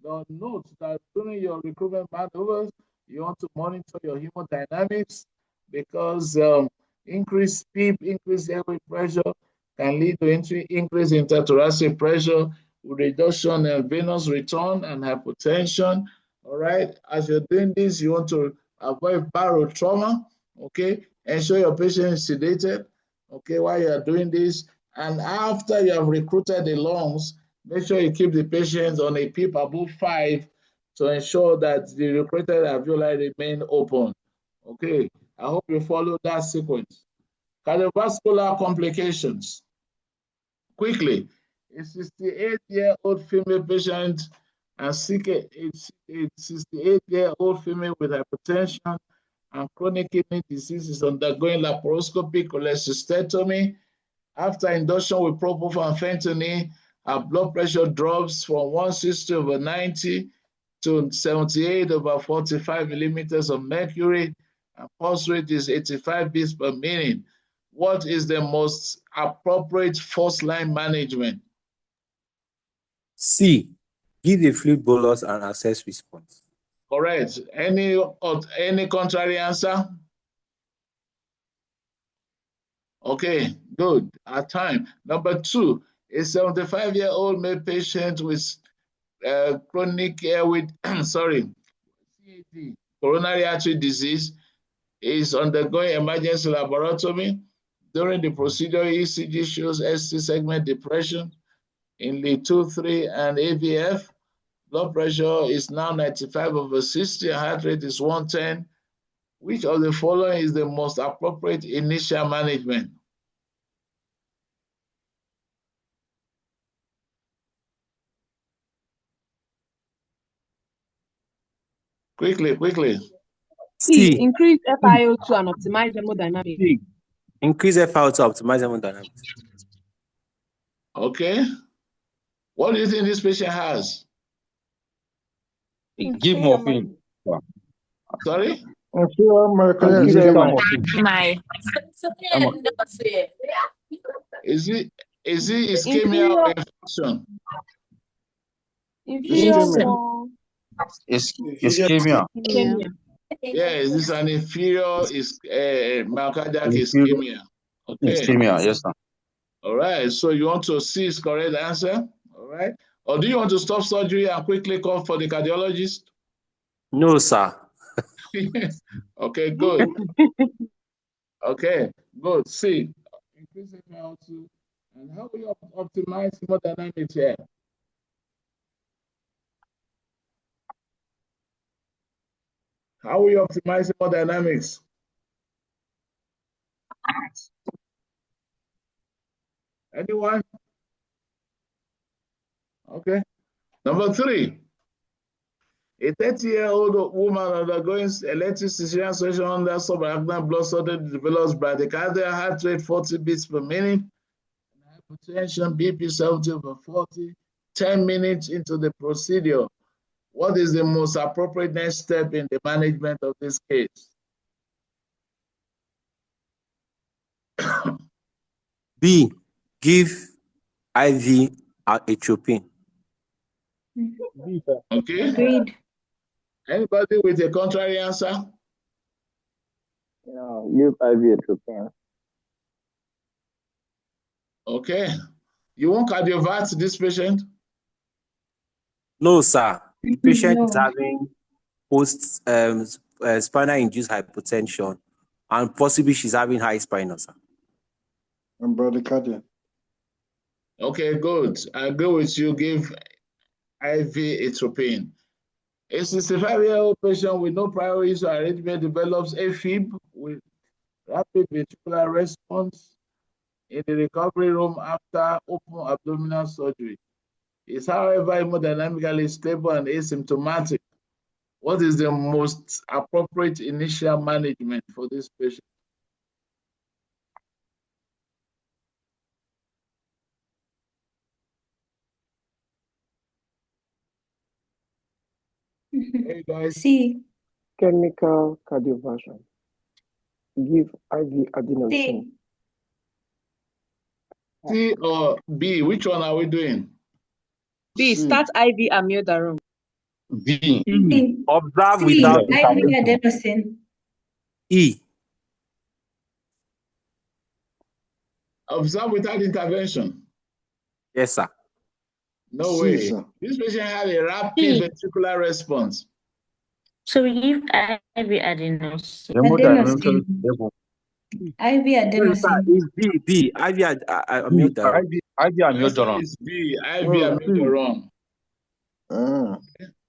Now note that during your recruitment maneuvers, you want to monitor your hemodynamics because increased PEEP, increased airway pressure can lead to increased interthoracic pressure with reduction in venous return and hypotension. All right, as you're doing this, you want to avoid barotrauma, okay? Ensure your patient is sedated, okay, while you're doing this. And after you have recruited the lungs, make sure you keep the patient on a PEEP above 5 to ensure that the recruited alveoli remain open. Okay, I hope you follow that sequence. Cardiovascular complications. Quickly, a 68-year-old female patient and a 68-year-old female with hypertension and chronic kidney disease is undergoing laparoscopic cholecystectomy. After induction with propofol and fentanyl, her blood pressure drops from 160/90 to 78/45 millimeters of mercury, and pulse rate is 85 beats per minute. What is the most appropriate first-line management? C, give a fluid bolus and assess response. Correct. Any contrary answer? Okay, good. Our time. Number 2, a 75-year-old male patient with chronic airway, CAD, coronary artery disease, is undergoing emergency laparotomy. During the procedure, ECG shows ST segment depression in lead 2, 3, and AVF. Blood pressure is now 95/60, heart rate is 110. Which of the following is the most appropriate initial management? Quickly. C, increase FiO2 and optimize hemodynamics. C, increase FiO2 to optimize hemodynamics. Okay. What do you think this patient has? Give morphine. Sorry? Is it ischemia or infarction? Ischemia. Yeah, is this an inferior myocardial ischemia? Okay. Ischemia, yes, sir. All right, so you want to see his correct answer, all right? Or do you want to stop surgery and quickly call for the cardiologist? No, sir. Okay, good. Okay, good. C, increase FiO2. And how will you optimize hemodynamics here? How will you optimize hemodynamics? Anyone? Okay. Number 3, A 30-year-old woman undergoing elective cesarean section under subarachnoid blood suddenly develops bradycardia, heart rate 40 beats per minute, hypertension, BP 70/40, 10 minutes into the procedure. What is the most appropriate next step in the management of this case? B, give IV atropine. Okay. Agreed. Anybody with a contrary answer? Give IV atropine. Okay. You won't cardiovert this patient? No, sir. The patient is No. having post spinal induced hypotension, and possibly she's having high spinal, sir. And bradycardia. Okay, good. I agree with you. Give IV atropine. A 65-year-old patient with no prior history of arrhythmia develops AFib with rapid ventricular response in the recovery room after open abdominal surgery. Is, however, hemodynamically stable and asymptomatic. What is the most appropriate initial management for this patient? Hey guys. C. Chemical cardioversion. Give IV adenosine. C or B? Which one are we doing? B, start IV amiodarone. B. Observe C. without IV adenosine. E. Observe without intervention. Yes, sir. No C, way. sir. This patient had a rapid ventricular response. So we give IV adenosine. Adenosine. IV Sorry, sir. adenosine. It's B. IV amiodarone. IV The answer amiodarone. is B. IV Oh, amiodarone. Ah.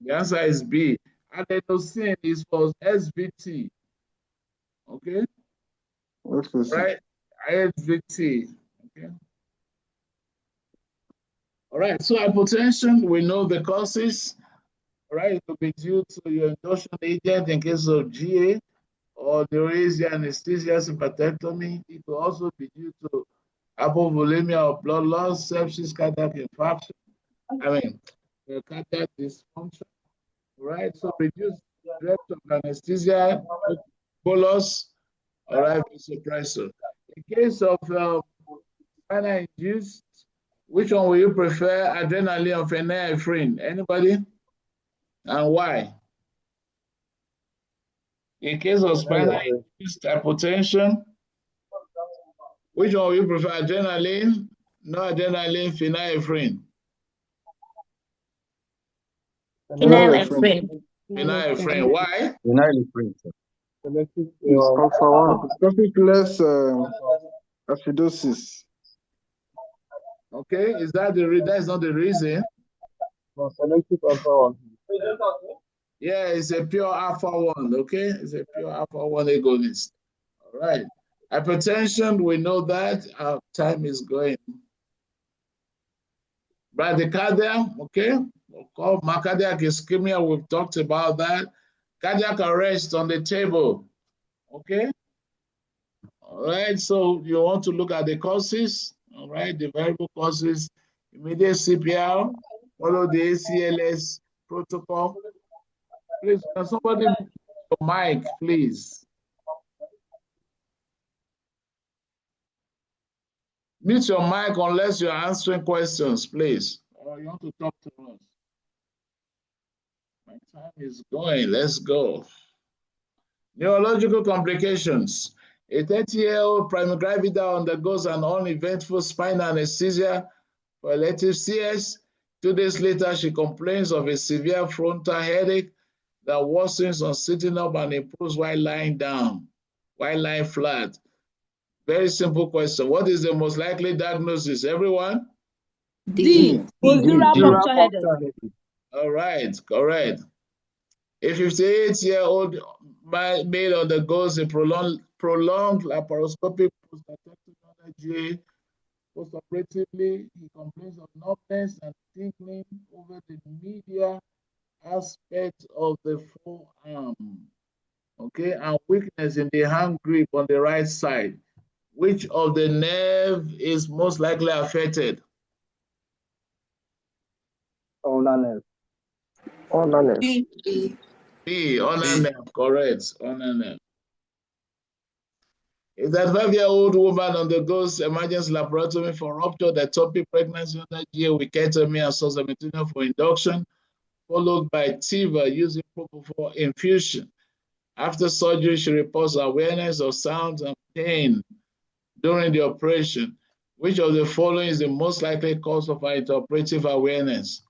The answer is B. Adenosine is for SVT. Okay? Okay, sir. Right? SVT. Okay. All right. So hypotension, we know the causes. All right, it will be due to your induction agent in case of GA or neuralgia, anesthesia, sympathectomy. It will also be due to hypovolemia or blood loss, sepsis, cardiac infarction. Cardiac dysfunction. Right, so reduce depth of anesthesia, bolus, all right, vasopressor. In case of spinal induced, which one will you prefer, adrenaline or phenylephrine? Anybody? And why? In case of spinal induced hypotension, which one will you prefer, adrenaline, no adrenaline, phenylephrine? Phenylephrine. Phenylephrine. Why? Phenylephrine. It's alpha 1. Topic less acidosis. Okay, is that that is not the reason? No, selective alpha 1. Yeah, it's a pure alpha 1, okay? It's a pure alpha 1 agonist. All right. Hypertension, we know that. Our time is going. Bradycardia, okay? Called myocardial ischemia, we've talked about that. Cardiac arrest on the table, okay? All right, so you want to look at the causes, all right? The variable causes, immediate CPR, follow the ACLS protocol. Please, can somebody mute your mic, please? Mute your mic unless you're answering questions, please. Or you want to talk to us. My time is going. Let's go. Neurological complications. A 30-year-old primigravida undergoes an uneventful spinal anesthesia for elective CS. 2 days later, she complains of a severe frontal headache that worsens on sitting up and improves while lying down, while lying flat. Very simple question. What is the most likely diagnosis? Everyone? D. Postural puncture headache. All right, correct. A 58-year-old male undergoes a prolonged laparoscopic post-operative GA. Post-operatively, he complains of numbness and tingling over the media aspect of the forearm, okay, and weakness in the hand grip on the right side. Which of the nerve is most likely affected? Ulnar nerve. Ulnar nerve. B, ulnar nerve, correct, ulnar nerve. If that 5-year-old woman undergoes emergency laparotomy for ruptured ectopic pregnancy under GA with ketamine and sustametinium for induction, followed by TIVA using propofol infusion. After surgery, she reports awareness of sounds and pain during the operation. Which of the following is the most likely cause of her intraoperative awareness?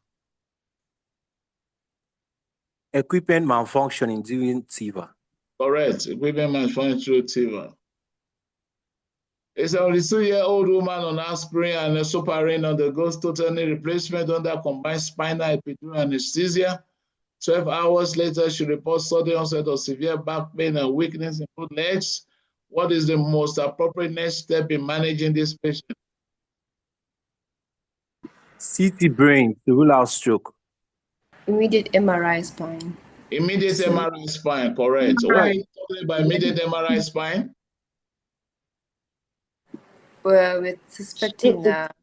Equipment malfunctioning during TIVA. Correct. Equipment malfunctioning through TIVA. A 72-year-old woman on aspirin and esoparin undergoes total knee replacement under combined spinal epidural anesthesia. 12 hours later, she reports sudden onset of severe back pain and weakness in both legs. What is the most appropriate next step in managing this patient? CT brain to rule out stroke. Immediate MRI spine. Immediate MRI spine, correct. Why are you talking about immediate MRI spine? Well, we're suspecting epidural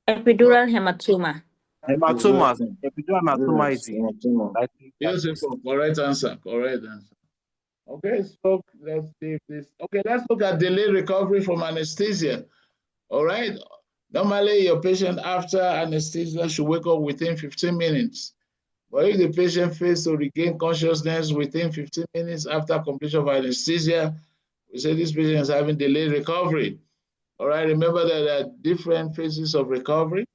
hematoma. Hematomas. Epidural hematoma is beautiful. Correct answer. Correct answer. Okay, so let's see this. Okay, let's look at delayed recovery from anesthesia. All right. Normally, your patient after anesthesia should wake up within 15 minutes. But if the patient fails to regain consciousness within 15 minutes after completion of anesthesia, we say this patient is having delayed recovery. All right, remember that there are different phases of recovery.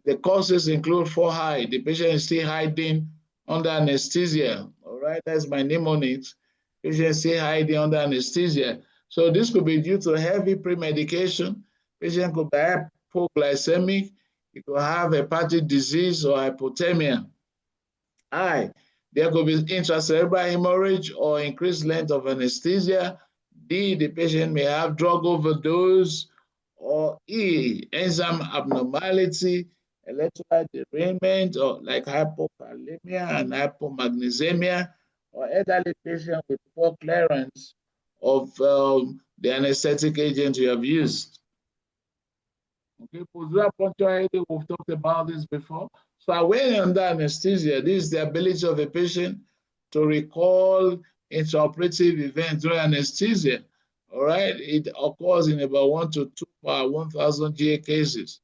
The causes include hide. The patient is still hiding under anesthesia. All right, that's my mnemonics. Patient is still hiding under anesthesia. So this could be due to heavy pre-medication. Patient could be hypoglycemic. It could have hepatic disease or hypothermia. There could be intracerebral hemorrhage or increased length of anesthesia. D, the patient may have drug overdose. Or E, enzyme abnormality, electrolyte derangement, or like hypokalemia and hypomagnesemia, or elderly patient with poor clearance of the anesthetic agent you have used. Okay, postural puncture, we've talked about this before. So when under anesthesia, this is the ability of a patient to recall intraoperative events during anesthesia. All right, it occurs in about 1 to 2 per 1,000 GA cases.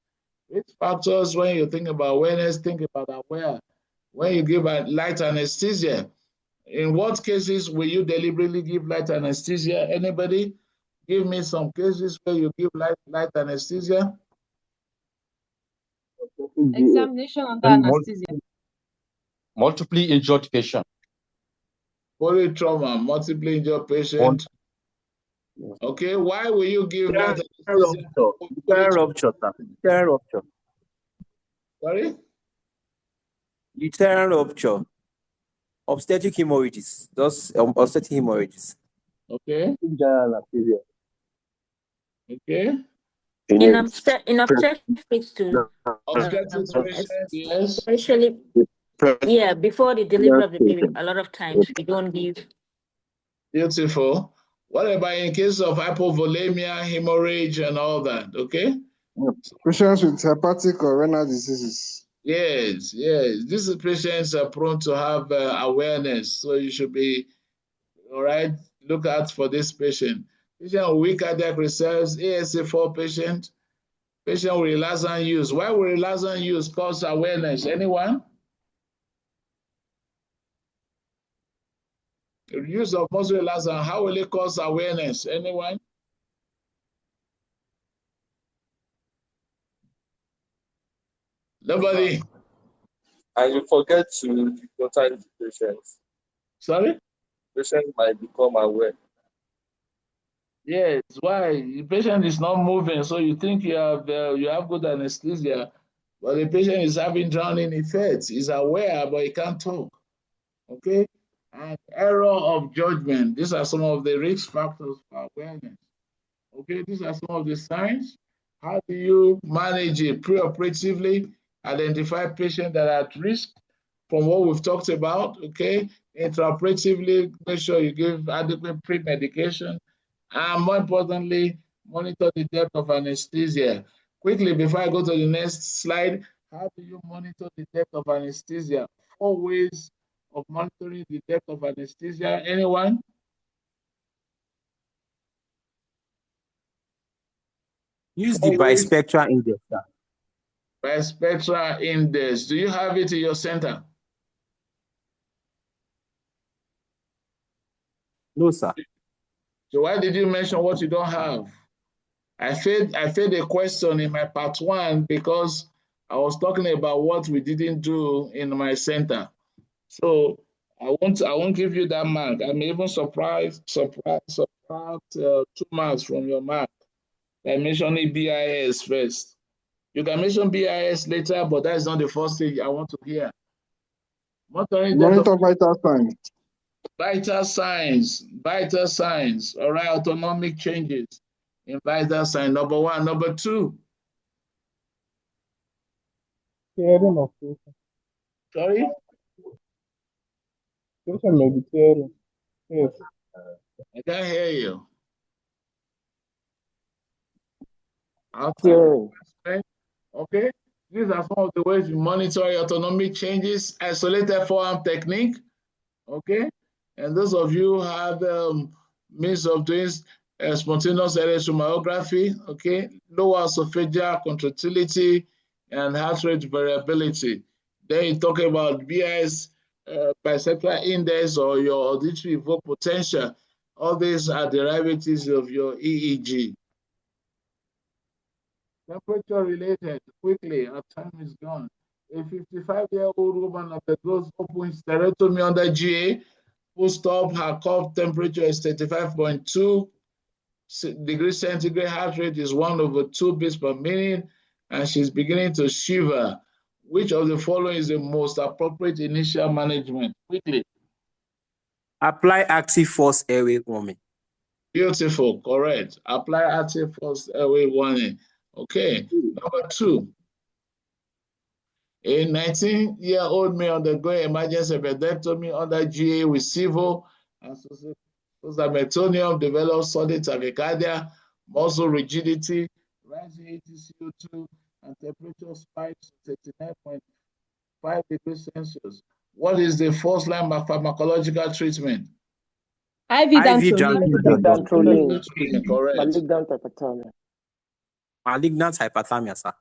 Risk factors, when you think about awareness, think about aware. When you give a light anesthesia, in what cases will you deliberately give light anesthesia? Anybody? Give me some cases where you give light anesthesia. Examination under anesthesia. Multiply injured patient. Polytrauma, multiply injured patient. Okay, why will you give light anesthesia? Rupture. Sorry? Uterine rupture. Obstetric hemorrhages. Those obstetric hemorrhages. Okay. Okay. In obstetrics too. Yes. Especially, yeah, before the delivery of the baby, a lot of times we don't give. Beautiful. What about in case of hypovolemia, hemorrhage, and all that? Okay. Patients with hepatic or renal diseases. Yes, yes. These patients are prone to have awareness, so you should be all right. Look out for this patient. Patient with weak cardiac reserves, ASA4 patient. Patient with relaxant use. Why will relaxant use cause awareness? Anyone? The use of muscle relaxant, how will it cause awareness? Anyone? Nobody? I will forget to hypnotize the patient. Sorry? Patient might become aware. Yes, why? The patient is not moving, so you think you have good anesthesia, but the patient is having drowning effects. He's aware, but he can't talk. Okay? And error of judgment. These are some of the risk factors for awareness. Okay, these are some of the signs. How do you manage it preoperatively? identify patients that are at risk from what we've talked about, okay? Intraoperatively, make sure you give adequate pre-medication, and more importantly, monitor the depth of anesthesia. Quickly, before I go to the next slide, how do you monitor the depth of anesthesia? 4 ways of monitoring the depth of anesthesia. Anyone? Use the bispectral index, sir. Bispectral index. Do you have it in your center? No, sir. So why did you mention what you don't have? I failed a question in my part 1 because I was talking about what we didn't do in my center. So I won't give you that mark. I'm even subtract 2 marks from your mark by mentioning BIS first. You can mention BIS later, but that's not the first thing I want to hear. Monitor vital signs. Vital signs, all right, autonomic changes in vital sign, number 1. Number 2. Tearing of patient. Sorry? Patient may be tearing. Yes. I can't hear you. Tearing. Okay, these are some of the ways you monitor autonomic changes. Isolated forearm technique, okay? And those of you who have means of doing spontaneous electromyography, okay? Lower esophageal contractility and heart rate variability. Then you talk about BIS, biceptal index, or your auditory evoked potential. All these are derivatives of your EEG. Temperature related, quickly, our time is gone. A 55-year-old woman undergoes open hysterectomy under GA. Post-op, her cuff temperature is 35.2 degrees centigrade. Heart rate is 1/2 beats per minute, and she's beginning to shiver. Which of the following is the most appropriate initial management? Quickly. Apply active force airway warming. Beautiful, correct. Apply active force airway warning. Okay, number 2. A 19-year-old may undergo emergency appendectomy under GA with SIVO and suspectonium, develops sudden tachycardia, muscle rigidity, rising ATCO2, and temperature spikes to 39.5 degrees Celsius. What is the first-line pharmacological treatment? IV dantrolene. Correct. Malignant hypothermia. Malignant hypothermia, sir.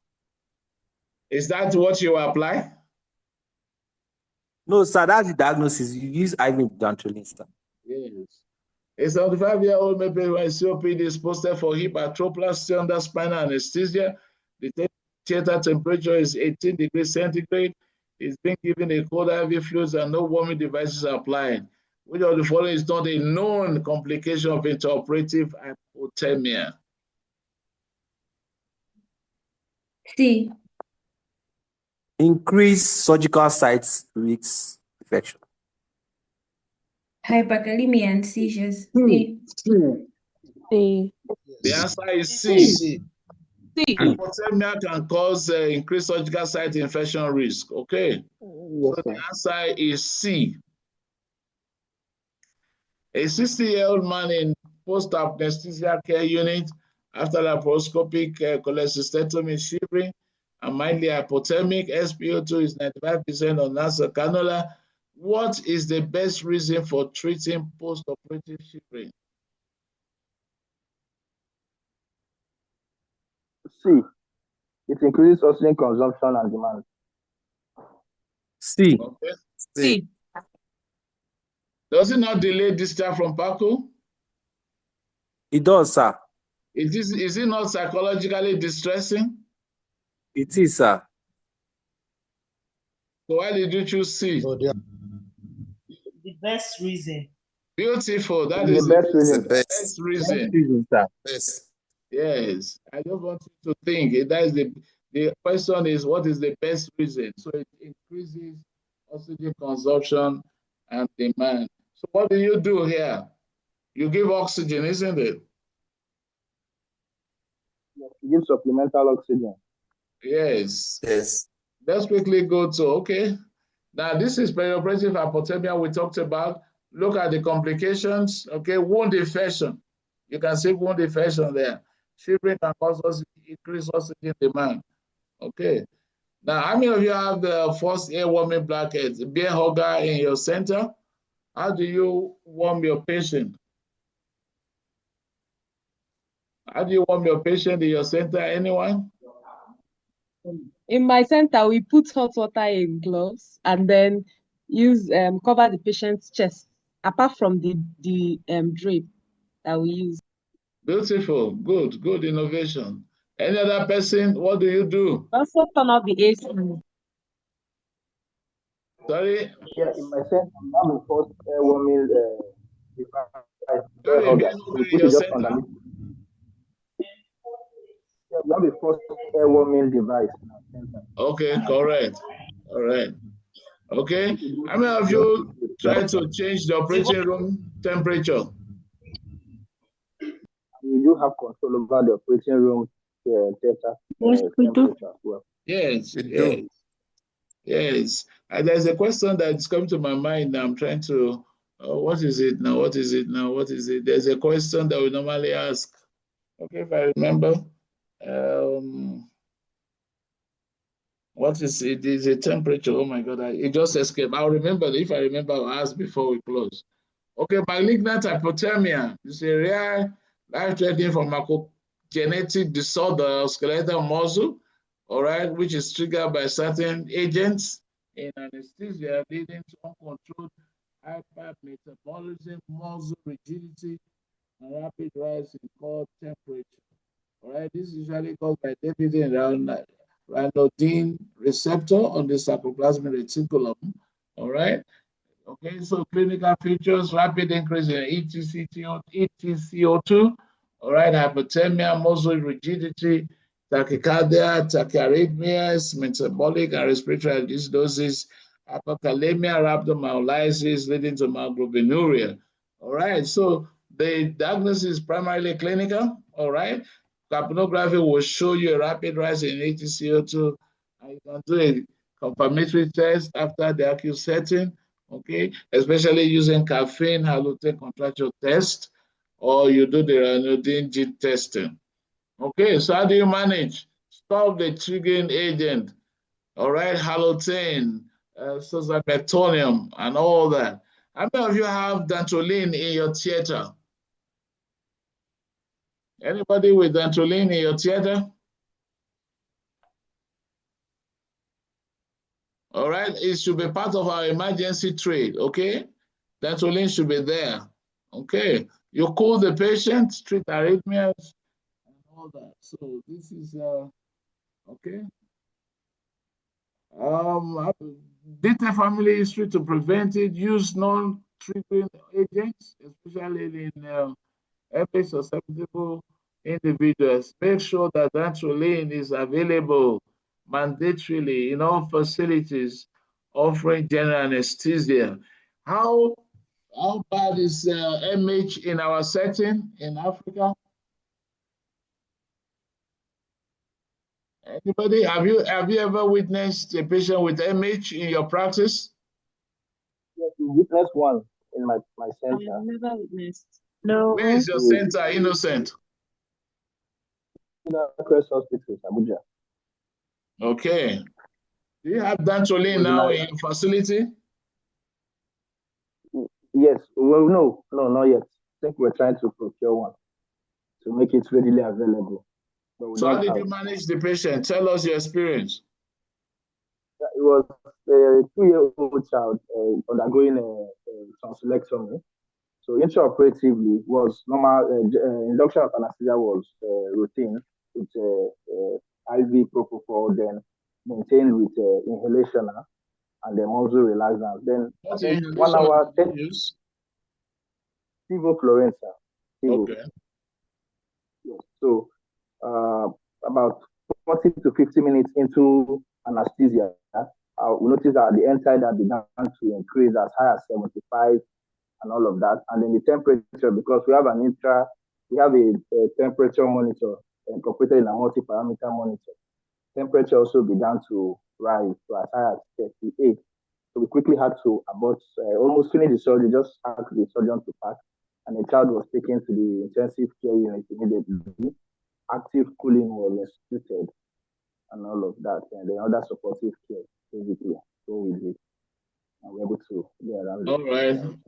Is that what you apply? No, sir, that's the diagnosis. You use IV dantrolene, sir. Yes. A 75-year-old may be when COPD is posted for hip arthroplasty under spinal anesthesia. The theater temperature is 18 degrees centigrade. It's being given a cold IV fluids and no warming devices are applied. Which of the following is not a known complication of intraoperative hypothermia? C. Increase surgical site risk infection. Hyperkalemia and seizures. C. C. The answer is C. Hypothermia can cause increased surgical site infection risk. Okay. Yes, so the answer is C. A 60-year-old man in post-anesthesia care unit after laparoscopic cholecystectomy is shivering and mildly hypothermic. SpO2 is 95% on nasal cannula. What is the best reason for treating post-operative shivering? C. It increases oxygen consumption and demand. C. Okay. C. Does it not delay discharge from PACO? It does, sir. Is it not psychologically distressing? It is, sir. So why did you choose C? The best reason. Beautiful. That The is best reason. the best reason. Best reason, sir. Best. Yes. I just want you to think. That is the question is, what is the best reason? So it increases oxygen consumption and demand. So what do you do here? You give oxygen, isn't it? Give supplemental oxygen. Yes. Yes. let's quickly go to, okay. Now, this is perioperative hypothermia we talked about. Look at the complications, okay. Wound infection. You can see wound infection there. Shivering can cause increased oxygen demand, okay. Now, how many of you have the first air warming blankets, beer hugger in your center? How do you warm your patient? How do you warm your patient in your center? Anyone? In my center, we put hot water in gloves and then use cover the patient's chest, apart from the drape that we use. Beautiful, good innovation. Any other person, what do you do? Also turn off the AC. Sorry? Yeah, in my center, we have a first air warming device. Sorry, We put it just underneath. Yeah, we have a first air warming device in our center. Okay, correct. All right. Okay. How many of you try to change the operating room temperature? We do have control over the operating room temperature as well. Yes, yes. And there's a question that's come to my mind. I'm trying to, what is it now? What is it now? What is it? There's a question that we normally ask. Okay, if I remember. What is it? Is a temperature? Oh my God, it just escaped. I'll remember. If I remember, I'll ask before we close. Okay, malignant hypothermia is a rare life-threatening pharmacogenetic disorder of skeletal muscle, all right, which is triggered by certain agents in anesthesia, leading to uncontrolled hypermetabolism, muscle rigidity, and rapid rise in core temperature. All right, this is usually caused by deficit in ryanodine receptor on the sarcoplasmic reticulum. All right. Okay, so clinical features, rapid increase in ETCO2, all right, hypothermia, muscle rigidity, tachycardia, tachyarrhythmias, metabolic and respiratory acidosis, hypokalemia, rhabdomyolysis leading to myoglobinuria. All right, so the diagnosis is primarily clinical, all right. Capnography will show you a rapid rise in ETCO2, and you can do a confirmatory test after the acute setting, okay, especially using caffeine halotene contracture test, or you do the ranitidine gene testing. Okay, so how do you manage? Stop the triggering agent, all right, halotene, sozapetonium, and all that. How many of you have dantrolene in your theater? Anybody with dantrolene in your theater? All right, it should be part of our emergency trade, okay? Dantrolene should be there, okay? You cool the patient, treat arrhythmias, and all that. So this is, okay. Data family history to prevent it, use non-triggering agents, especially in epic susceptible individuals. Make sure that dantrolene is available mandatorily in all facilities offering general anesthesia. How bad is MH in our setting in Africa? Anybody? Have you ever witnessed a patient with MH in your practice? Yes, we witnessed one in my center. I've never witnessed. No. Where is your center, Innocent? Crest Hospital, Abuja. Okay. Do you have dantrolene now in your facility? Yes. Well, no, not yet. I think we're trying to procure one to make it readily available. So how did you manage the patient? Tell us your experience. It was a 2-year-old child undergoing a tonsillectomy. So intraoperatively was normal. Induction of anesthesia was routine with IV propofol, then maintained with inhalation and then also relaxant. Then what 1 hour did you use? Sevoflurane. Okay. Yes. So about 40 to 50 minutes into anesthesia, we noticed that the end-tide had begun to increase as high as 75 and all of that. And then the temperature, because we have a temperature monitor incorporated in a multi-parameter monitor. Temperature also began to rise to as high as 38. So we quickly had to abort, almost finish the surgery, just asked the surgeon to pack, and the child was taken to the intensive care unit immediately. Active cooling was instituted and all of that, and the other supportive care, basically. So we did, and we were able to get around it. All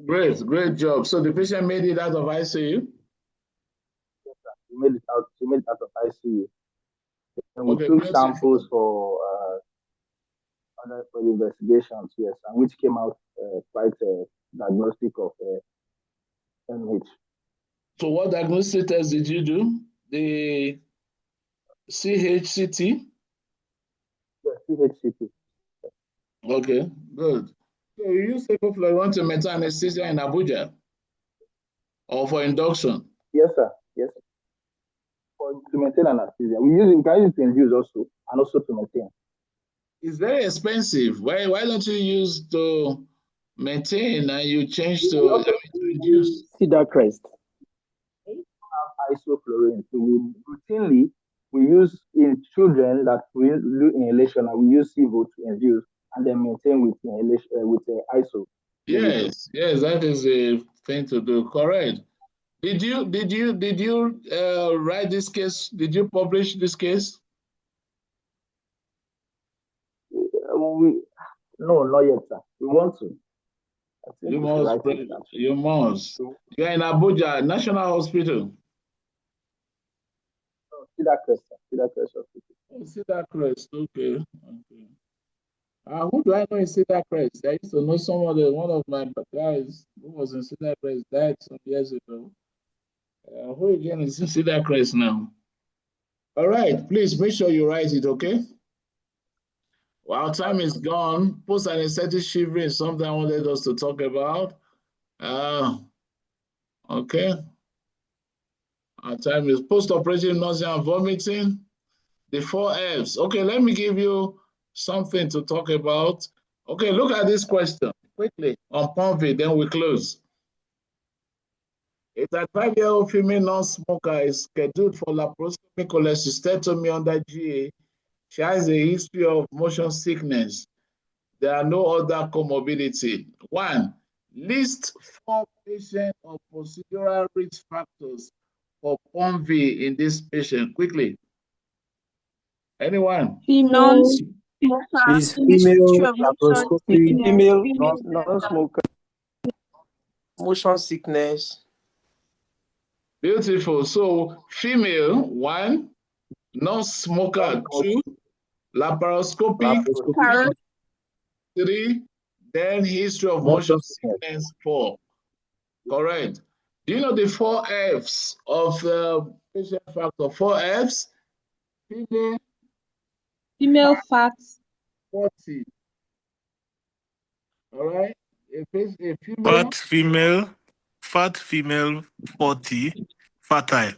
right, great job. So the patient made it out of ICU? Yes, sir. We made it out of ICU. And we took samples for other investigations, yes, and which came out quite diagnostic of NH. So what diagnostic test did you do? The CHCT? Yes, CHCT. Okay, good. So you use sevoflurane to maintain anesthesia in Abuja or for induction? Yes, sir. Yes, sir. To maintain anesthesia. We can use it to induce also, and also to maintain. It's very expensive. Why don't you use to maintain and you change to induce? See that crest. We have isoflurane. So routinely we use in children that we do inhalation, and we use SIVO to induce and then maintain with inhalation with ISO. Yes, that is a thing to do. Correct. Did you write this case? Did you publish this case? No, not yet, sir. We want to. You must. You are in Abuja, National Hospital. No, Cedar Crest Hospital. Oh, Cedar Crest, okay. Who do I know in Cedar Crest? I used to know one of my guys who was in Cedar Crest died some years ago. Who again is in Cedar Crest now? All right, please make sure you write it, okay? Well, our time is gone. Post-anesthetic shivering is something I wanted us to talk about. Okay. Our time is post-operative nausea and vomiting. The 4 Fs. Okay, let me give you something to talk about. Okay, look at this question quickly on PONV, then we close. A 35-year-old female non-smoker is scheduled for laparoscopic cholecystectomy under GA. She has a history of motion sickness. There are no other comorbidity. 1, list 4 patients of procedural risk factors for PONV in this patient. Quickly. Anyone? Non-smoker. Is female laparoscopic, female non-smoker. Motion sickness. Beautiful. So female, 1, non-smoker, 2, laparoscopic, 3, then history of motion sickness, 4. Correct. Do you know the 4 Fs of patient factor? 4 Fs? Female fat 40. All right. A female. Fat female 40, fertile.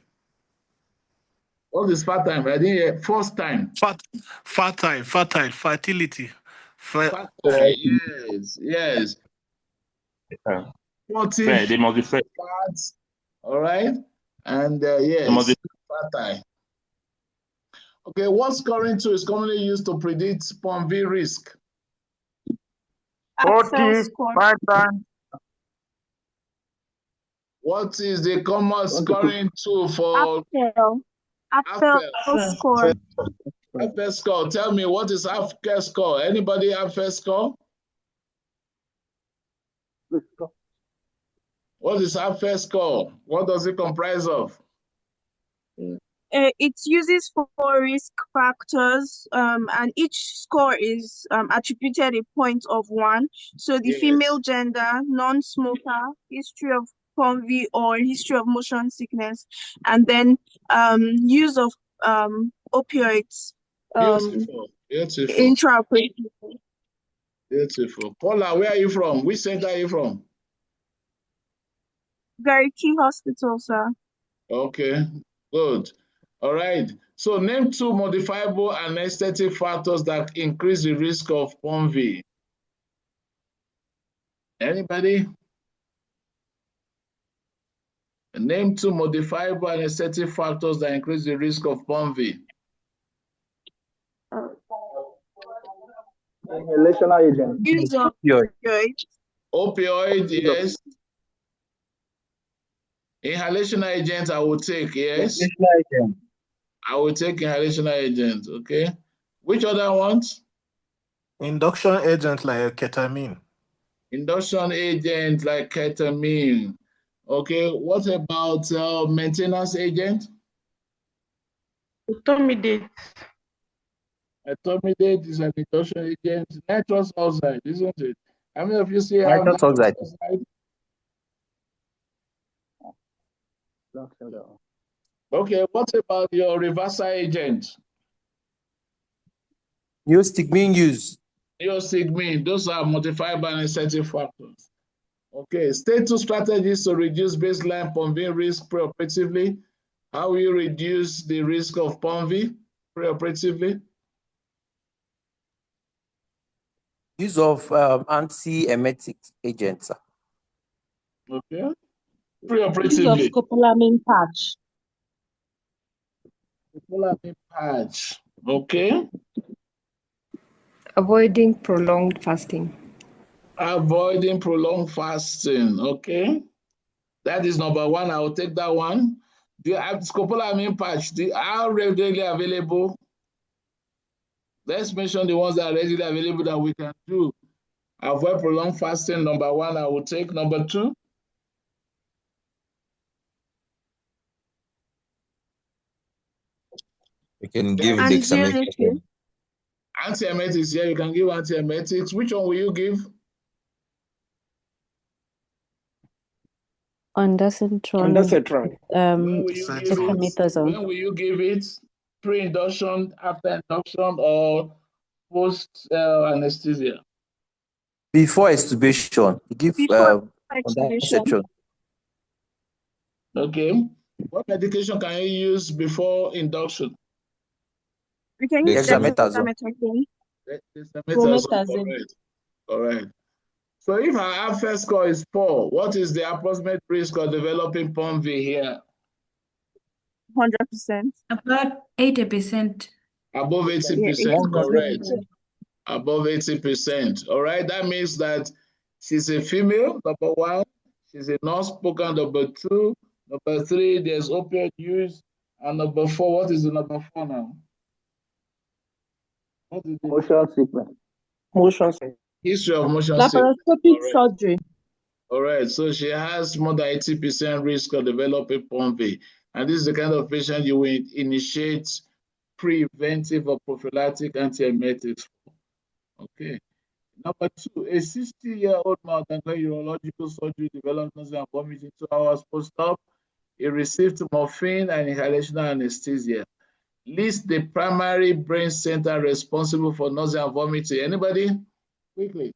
What is fertile? I didn't hear. First time. Fertile, fertility. Fertile, yes. 40. They must be fat. All right. And yes, fertile. Okay, what scoring tool is commonly used to predict PONV risk? 40 5 times. What is the common scoring tool for AFL score? AFL score. Tell me, what is AFL score? Anybody AFL score? What is AFL score? What does it comprise of? It uses 4 risk factors, and each score is attributed a point of 1. So the female gender, non-smoker, history of PONV or history of motion sickness, and then use of opioids. Beautiful. Intraoperative. Beautiful. Paula, where are you from? Which center are you from? Gariki Hospital, sir. Okay, good. All right. So name 2 modifiable anesthetic factors that increase the risk of PONV. Anybody? Name 2 modifiable anesthetic factors that increase the risk of PONV. Inhalational agent. Use of opioid. Opioid, yes. Inhalational agent, I will take, yes. Inhalational agent. I will take inhalational agent, okay. Which other ones? Induction agent like ketamine. Induction agent like ketamine. Okay, what about maintenance agent? Etomidate. Etomidate is an induction agent. Nitrous oxide, isn't it? How many of you see how Nitrous oxide. Okay, what about your reversal agent? Neostigmine use. Neostigmine, those are modifiable anesthetic factors. Okay, state two strategies to reduce baseline PONV risk preoperatively. How will you reduce the risk of PONV preoperatively? Use of anti-emetic agents. Okay. Use of Preoperatively. scopolamine patch. Scopolamine patch. Okay. Avoiding prolonged fasting. Avoiding prolonged fasting. Okay. That is number one. I will take that one. The scopolamine patch, how readily available? Let's mention the ones that are readily available that we can do. Avoid prolonged fasting. Number one, I will take. Number two. You can give dexamethasone. Antiemetics, yeah, you can give antiemetics. Which one will you give? Ondansetron. When will you give it? When will you give it? Pre-induction, after induction, or post anesthesia? Before extubation, give ondansetron. Okay. What medication can you use before induction? We can use dexamethasone. Dexamethasone. Correct. So if our AFE score is 4, what is the approximate risk of developing PONV here? 100%. About 80%. Above 80%, correct. Above 80%. All right, that means that she's a female, number one. She's a non-smoker, number two. Number three, there's opioid use. And number four, what is the number four now? What is the motion sickness? Motion sickness. History of motion sickness. Laparoscopic surgery. All right, so she has more than 80% risk of developing PONV. And this is the kind of patient you will initiate preventive or prophylactic antiemetics. Okay. Number two, a 60-year-old man undergoing urological surgery developed nausea and vomiting 2 hours post-op. He received morphine and inhalational anesthesia. List the primary brain center responsible for nausea and vomiting. Anybody? Quickly.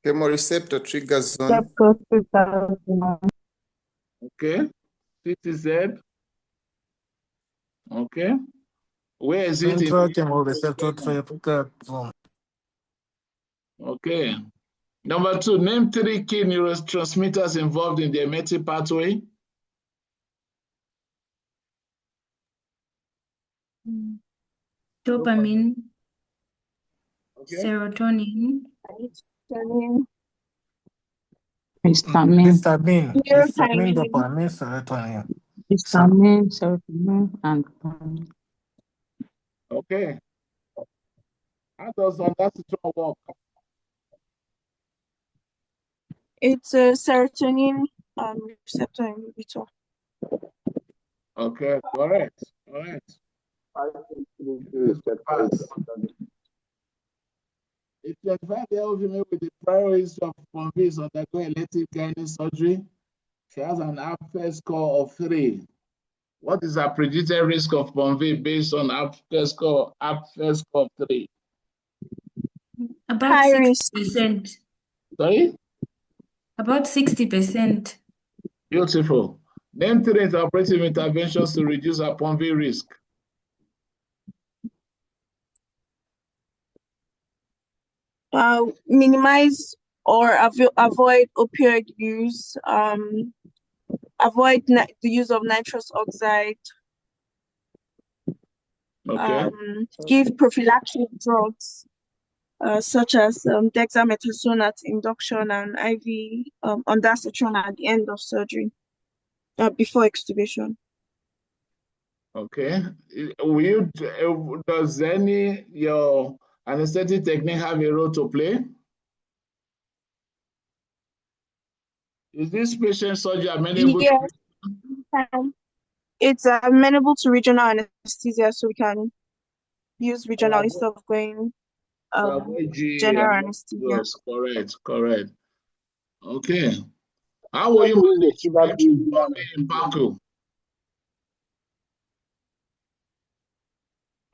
Chemoreceptor trigger zone. Okay. CTZ. Okay. Where is it? Central chemoreceptor trigger zone. Okay. Number two, name 3 key neurotransmitters involved in the emetic pathway. Dopamine, serotonin, Histamine, dopamine, serotonin. Histamine, serotonin, and okay. How does ondansetron work? It's a serotonin receptor inhibitor. Okay, correct. A 25-year-old female with a prior history of PONV is undergoing elective gynae surgery. She has an AFE score of 3. What is her predicted risk of PONV based on AFE score of 3? About 60%. Sorry? About 60%. Beautiful. Name 3 operative interventions to reduce her PONV risk. Minimize or avoid opioid use, avoid the use of nitrous oxide. Okay. Give prophylactic drugs such as dexamethasone at induction and IV ondansetron at the end of surgery before extubation. Okay. Does your anesthetic technique have a role to play? Is this patient surgery amenable? Yes, it's amenable to regional anesthesia, so we can use regional instead of going general anesthesia. Yes, correct. Okay. How will you manage in PACU?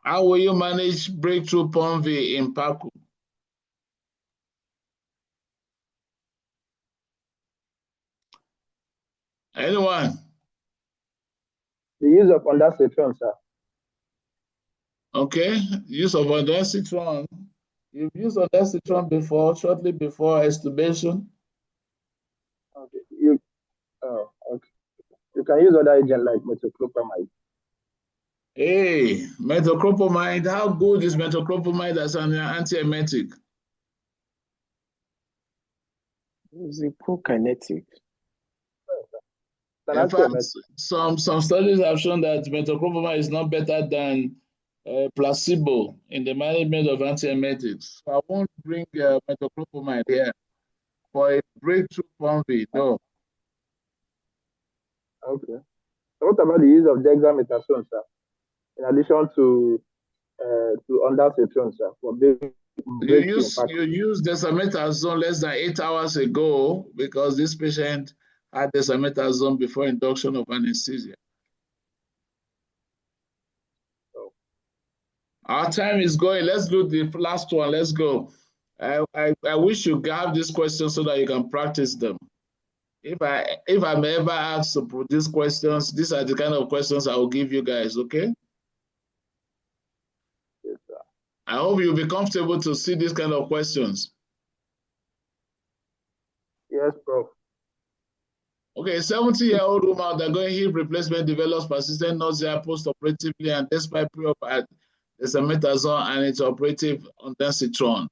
How will you manage breakthrough PONV in PACU? Anyone? The use of ondansetron, sir. Okay, use of ondansetron. You've used ondansetron before, shortly before extubation. Okay. Okay. You can use other agent like metoclopramide. Hey, metoclopramide. How good is metoclopramide as an antiemetic? It's a poor kinetic. In fact, some studies have shown that metoclopramide is not better than placebo in the management of antiemetics. So I won't bring metoclopramide here for a breakthrough PONV. No. Okay. So what about the use of dexamethasone, sir? In addition to ondansetron, sir, for you use dexamethasone less than 8 hours ago because this patient had dexamethasone before induction of anesthesia. Oh. Our time is going. Let's do the last one. Let's go. I wish you have these questions so that you can practice them. If I'm ever asked to put these questions, these are the kind of questions I will give you guys, okay? Yes, sir. I hope you'll be comfortable to see these kind of questions. Yes, Prof. Okay, 70-year-old woman undergoing hip replacement develops persistent nausea post-operatively and despite pre-op at dexamethasone and its operative ondansetron.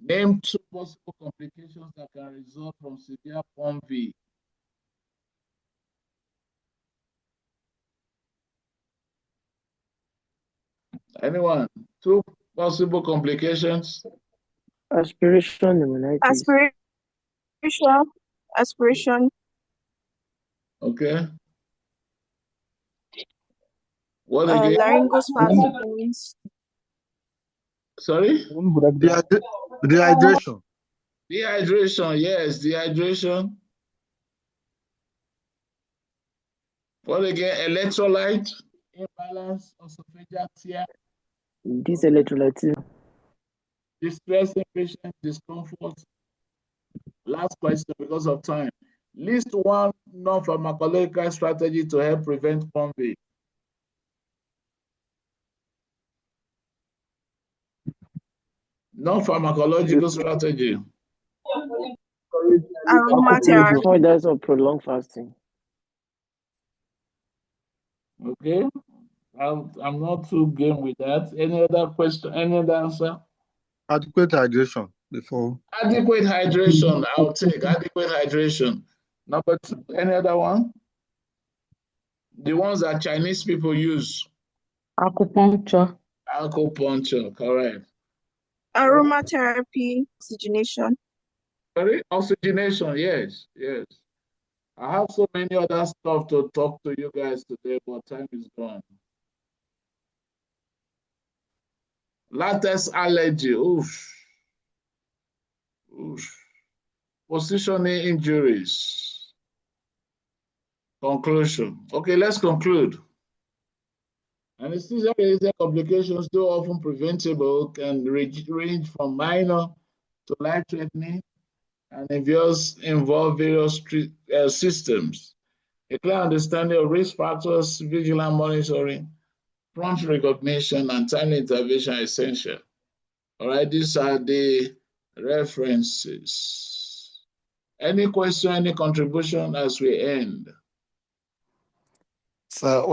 Name 2 possible complications that can result from severe PONV. Anyone? 2 possible complications? Aspiration pneumonitis. Aspiration. Okay. What again? Laryngospasm. Sorry? Dehydration. Dehydration, yes, dehydration. What again? Electrolyte imbalance, esophageal tear. This electrolyte. Distressing patient discomfort. Last question because of time. List 1 non-pharmacological strategy to help prevent PONV. Non-pharmacological strategy. Aromatherapy. Avoidance of prolonged fasting. Okay. I'm not too game with that. Any other question? Any other answer? Adequate hydration before. Adequate hydration. I'll take adequate hydration. Number 2. Any other one? The ones that Chinese people use. Acupuncture. Acupuncture, correct. Aromatherapy, oxygenation. Sorry? Oxygenation, yes. I have so many other stuff to talk to you guys today, but time is gone. Latex allergy, oof. Positioning injuries. Conclusion. Okay, let's conclude. Anesthesia-related complications, though often preventable, can range from minor to life-threatening and involve various systems. A clear understanding of risk factors, vigilant monitoring, prompt recognition, and timely intervention are essential. All right, these are the references. Any question, any contribution as we end? So